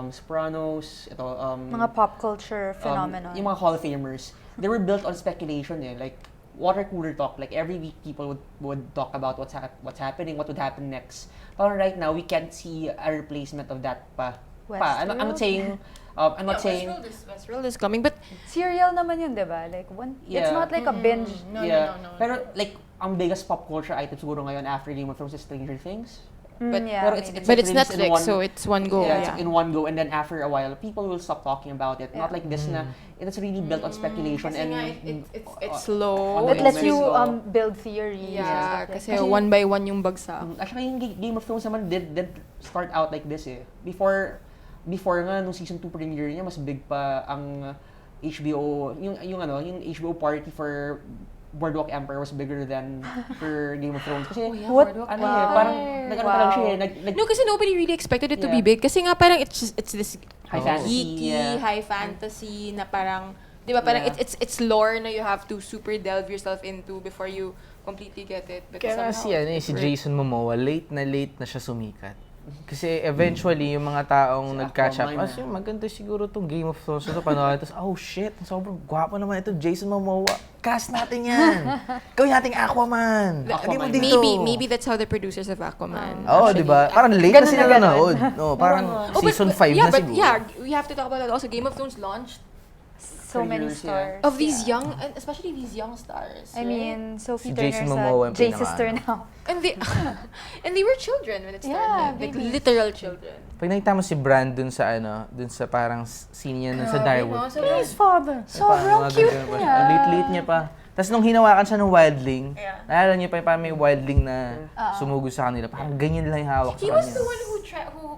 Sopranos, ito, Mga pop culture phenomenon. yung mga Hall of Famers, they were built on speculation eh, like, water cooler talk, like every week people would talk about what's happening, what would happen next. But right now, we can't see a replacement of that pa. I'm not saying, Westworld is coming, but Serial naman yun, di ba? Like, it's Yeah. not like a binge. no. Pero like, ang biggest pop culture item siguro ngayon after Game of Thrones is Stranger Things. But- Yeah, pero maybe. but it's released in Netflix, one- so it's one go. Yeah, Yeah. it's in one go, and then after a while, people will stop talking about it. Not Yeah. like this na, it's really built on speculation Kasi and nga, it's slow. on It lets moments, you so- build theories. Yeah, and stuff like kasi that. one by one yung bagsak. Actually, yung Game of Thrones naman did start out like this eh. Before nga nung season 2 premiere niya, mas big pa ang HBO, yung HBO party for Boardwalk Empire was bigger than for Game of Thrones. Kasi, What? ano eh, parang, nag-ano pa lang siya eh, nag- No, kasi nobody really expected it to be Yeah. big. Kasi nga parang it's this High fantasy, geeky, yeah. high fantasy na parang, di ba, parang Yeah. it's lore na you have to super delve yourself into before you completely get it. But Kaya nga somehow, si Jason Momoa, late na siya sumikat. Kasi eventually, yung mga taong Si nag-catch up, Aquaman, yung maganda siguro tong Game of Thrones ito, panoorin. Tapos, oh shit, sobrang gwapo naman ito, Jason Momoa. Cast natin yan. Gawin nating Aquaman. Lagyan mo dito. Maybe that's how the producers of Aquaman. Oo, di ba? Parang late na Ganun sila na ganun. nanood. No, parang season 5 yeah, na but siguro. yeah, we have to talk about that also. Game of Thrones launched So many years, stars. of these Yeah. young, and especially these young stars. I right? mean, Sophie Si Turner's Jason Momoa yung Jay pinaka- sister now. And they and they were children when it Yeah, started. Like babies. literal children. Pag nakita mo si Bran dun sa dun sa parang scene niya dun sa Direwolf. no? His father. Sobrang cute niya. Ang late niya pa. Tapos nung hinawakan siya ng wildling, Yeah. naalala niyo pa yung parang may wildling na sumugo sa kanila. Parang ganyan lang yung hawak He sa was kanya. the one who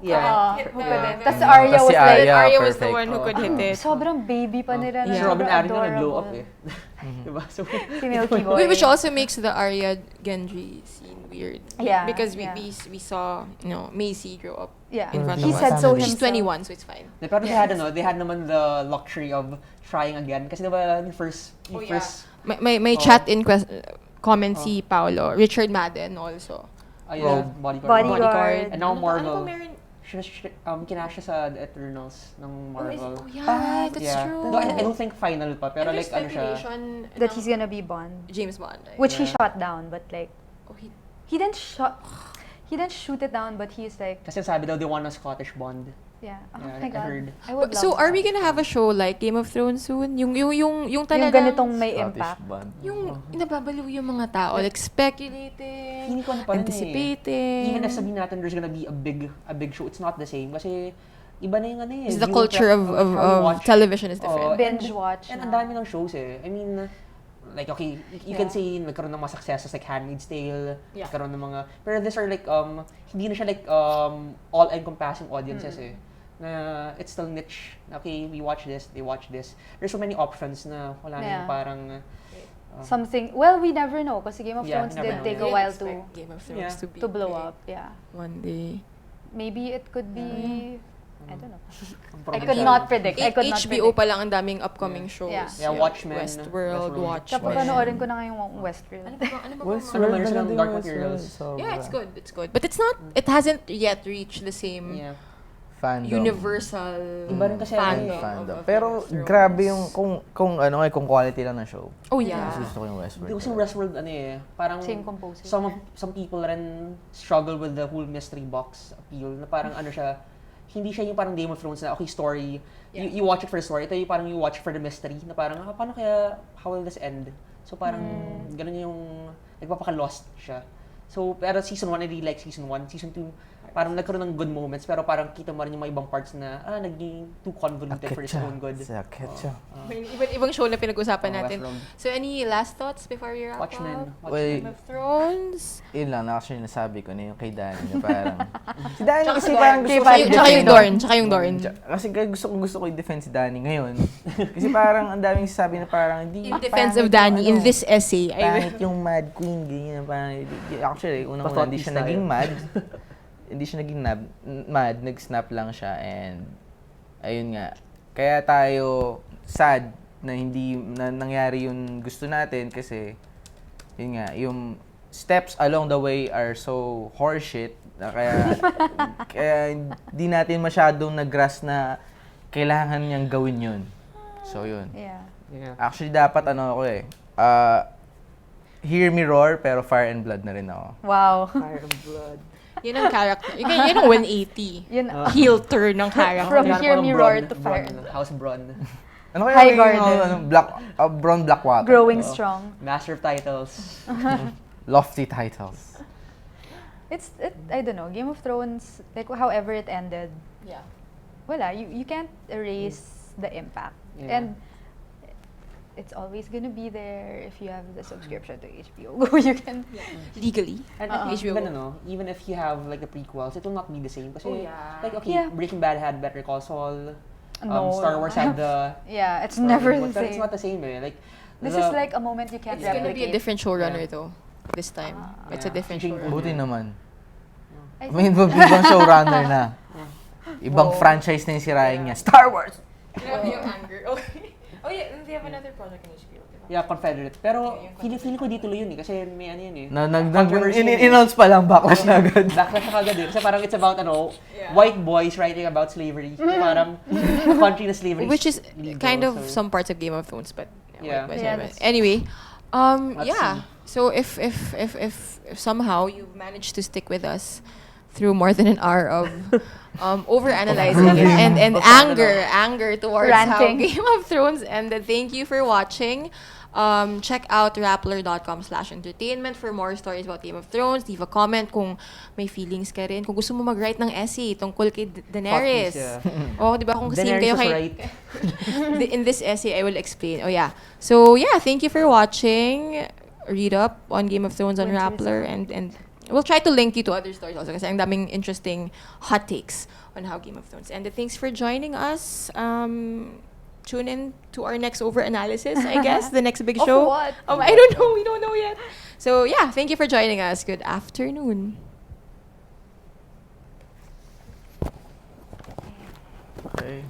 Yeah. hit Who the- could it? the- Tas Arya Tas was si like, Arya was the perfect. one who could hit it. sobrang baby pa nila. Si na Robin sobrang Arryn nga nag-glow up adorable. eh. Diba? So, Si Milky Boy. Which also makes the Arya Gendry scene weird. Yeah, Because yeah. we saw, Macy grow up. Yeah, in front he of us. said so She's himself. 21, so it's fine. pero they had naman the luxury of trying again. Kasi diba, yung first, May chat in comment si Paolo. Richard Madden also. Bodyguard. Bodyguard. And now Ano Marvel. pa meron? kinash siya sa The Eternals ng Marvel. Oh, yeah, that's Yeah. true. Though I don't think final pa, pero And like there's ano siya. speculation That ng he's gonna be Bond. James Bond, right? Which he Yeah. shot down, but like, Oh, he didn't shoot it down, but he's like, Kasi sabi daw they want a Scottish Bond. yeah. Oh Yeah, my I God. heard. I would so love are we that. gonna have a show like Game of Thrones soon? Yung Yung talagang ganitong may Scottish impact. band. yung nababaliw yung mga tao, like speculating, Hindi ko ano pa rin anticipating. Even if sabihin natin there's gonna be a big show, it's not the same. Kasi iba na yung ano eh. Because the viewing culture how we of watch. television is different. Binge watch And na. ang dami ng shows eh. I mean, like, okay, you can Yeah. say nagkaroon ng mga successes like Handmaid's Tale, Yeah. nagkaroon ng mga, pero these are like, hindi na siya like, all-encompassing audiences eh. Na it's still niche. Okay, we watch this, they watch this. There's so many options na wala na Yeah. yung parang, Something, well, we never know, kasi Game of Yeah, Thrones never did know, take yeah. a while Expect Game of Thrones Yeah. to be to blow big up. Yeah. one day. Maybe it could be, I don't know. I ang could provincial. not predict. I could not HBO predict. pa lang ang daming upcoming shows. Yeah. Yeah, Watchmen, Westworld, Westworld. Watchmen. Kapapanoorin ko na ngayong Westworld. Ano ba bang Ano Westworld, naman siya ng maganda Dark yung Materials? Westworld, Yeah, sobra. it's good. But it's not, it hasn't yet reached the same Yeah. Fandom. universal Iba rin kasi fandom. Fandom. of Pero Game of Thrones. grabe yung kung quality lang ng show. Oh yeah. Mas gusto ko yung Westworld. Kasi Westworld ano eh, parang Same composer. some people rin struggle with the whole mystery box appeal na parang ano siya, hindi siya yung parang Game of Thrones na okay story, Yeah. you watch it for the story, ito yung parang you watch it for the mystery na parang paano kaya, how will this end? So parang ganun yung nagpapaka-lost siya. So pero season 1 I really like season 1, season 2 parang nagkaroon ng good moments pero parang kita mo rin yung mga ibang parts na naging too convoluted for its own good. Sakit siya. May ibang show na pinag-usapan natin. Westworld. So any last thoughts before we wrap Watchmen. up? Well, Game of Thrones? Yun lang, actually nasabi ko na yung kay Danny na parang... si Danny Tsaka kasi si parang Dorn. gusto ko Tsaka yung Dorn. Tsaka yung Dorn. Kasi gusto ko i-defend si Danny ngayon. Kasi parang ang daming sasabi na parang hindi... In defense pangit of yung Danny, in ano, this essay, pangit yung Mad Queen, ganyan. Parang, actually, unang-una, hindi siya Pathotist naging tayo. mad. Hindi siya naging mad, nag-snap lang siya and ayun nga. Kaya tayo sad na hindi na nangyari yung gusto natin kasi yun nga, yung steps along the way are so horseshit na kaya hindi natin masyadong nag-grasp na kailangan niyang gawin yun. So yun. Yeah. Yeah. Actually dapat ako hear me roar pero fire and blood na rin ako. Wow. Fire and Blood. Yun ang character. Yun ang 180. Yun, Heel turn ng character. From Kailangan Hear ko ng Me Bronn, Roar to Fire Bronn, and House Bronn. Ano kaya High yung, Garden. Brown Blackwater? growing strong. Master of Titles. Lofty titles. I don't know, Game of Thrones, like however it ended, Yeah. wala, you can't erase the impact. Yeah. And it's always gonna be there if you have the subscription to HBO Go. You can. Legally. And HBO. even if you have like the prequels, it will not be the same. Kasi, Oh, yeah. like, okay, Yeah. Breaking Bad had Better Call Saul. No. Star Wars had the... Yeah, it's Star never Wars, the but it's same. not the same eh. Like, This the- is like a moment you can't It's gonna be a replicate. different showrunner Yeah. though. This time. It's a Yeah. different Jane showrunner. Buti naman. I May ibang showrunner na. Ibang franchise na yung sirain niya. Star Wars! Grabe yung anger. Okay. Oh yeah, and they have another project in HBO. Diba? Yeah, Confederate. Pero, feeling ko di tuloy yun eh. Kasi may ano yun eh. Controversy yun eh. In-announce pa lang, backlash na agad. Backlash na kagad eh. Kasi parang it's about, white boys writing about slavery. Parang, a country na slavery Which is legal, kind of so- some parts of Game of Thrones, but Yeah. but Yeah, that's- anyway, Let's yeah. So if somehow you've managed to stick with us through more than an hour of overanalyzing it and anger towards Ranting. how Game of Thrones ended, thank you for watching. Check out rappler.com/entertainment for more stories about Game of Thrones. Leave a comment kung may feelings ka rin. Kung gusto mo mag-write ng essay tungkol kay Daenerys. Fuck this, Oh, di ba? Kung same Daenerys kayo was kay... right. In this essay, I will explain. Oh, yeah. So, yeah, thank you for watching. Read up on Game of Thrones on Rappler and we'll try to link you to other stories also kasi ang daming interesting hot takes on how Game of Thrones ended. Thanks for joining us. Tune in to our next over-analysis, I guess. The next big Of show. what? I don't know. We don't know yet. So, yeah, thank you for joining us. Good afternoon. Okay.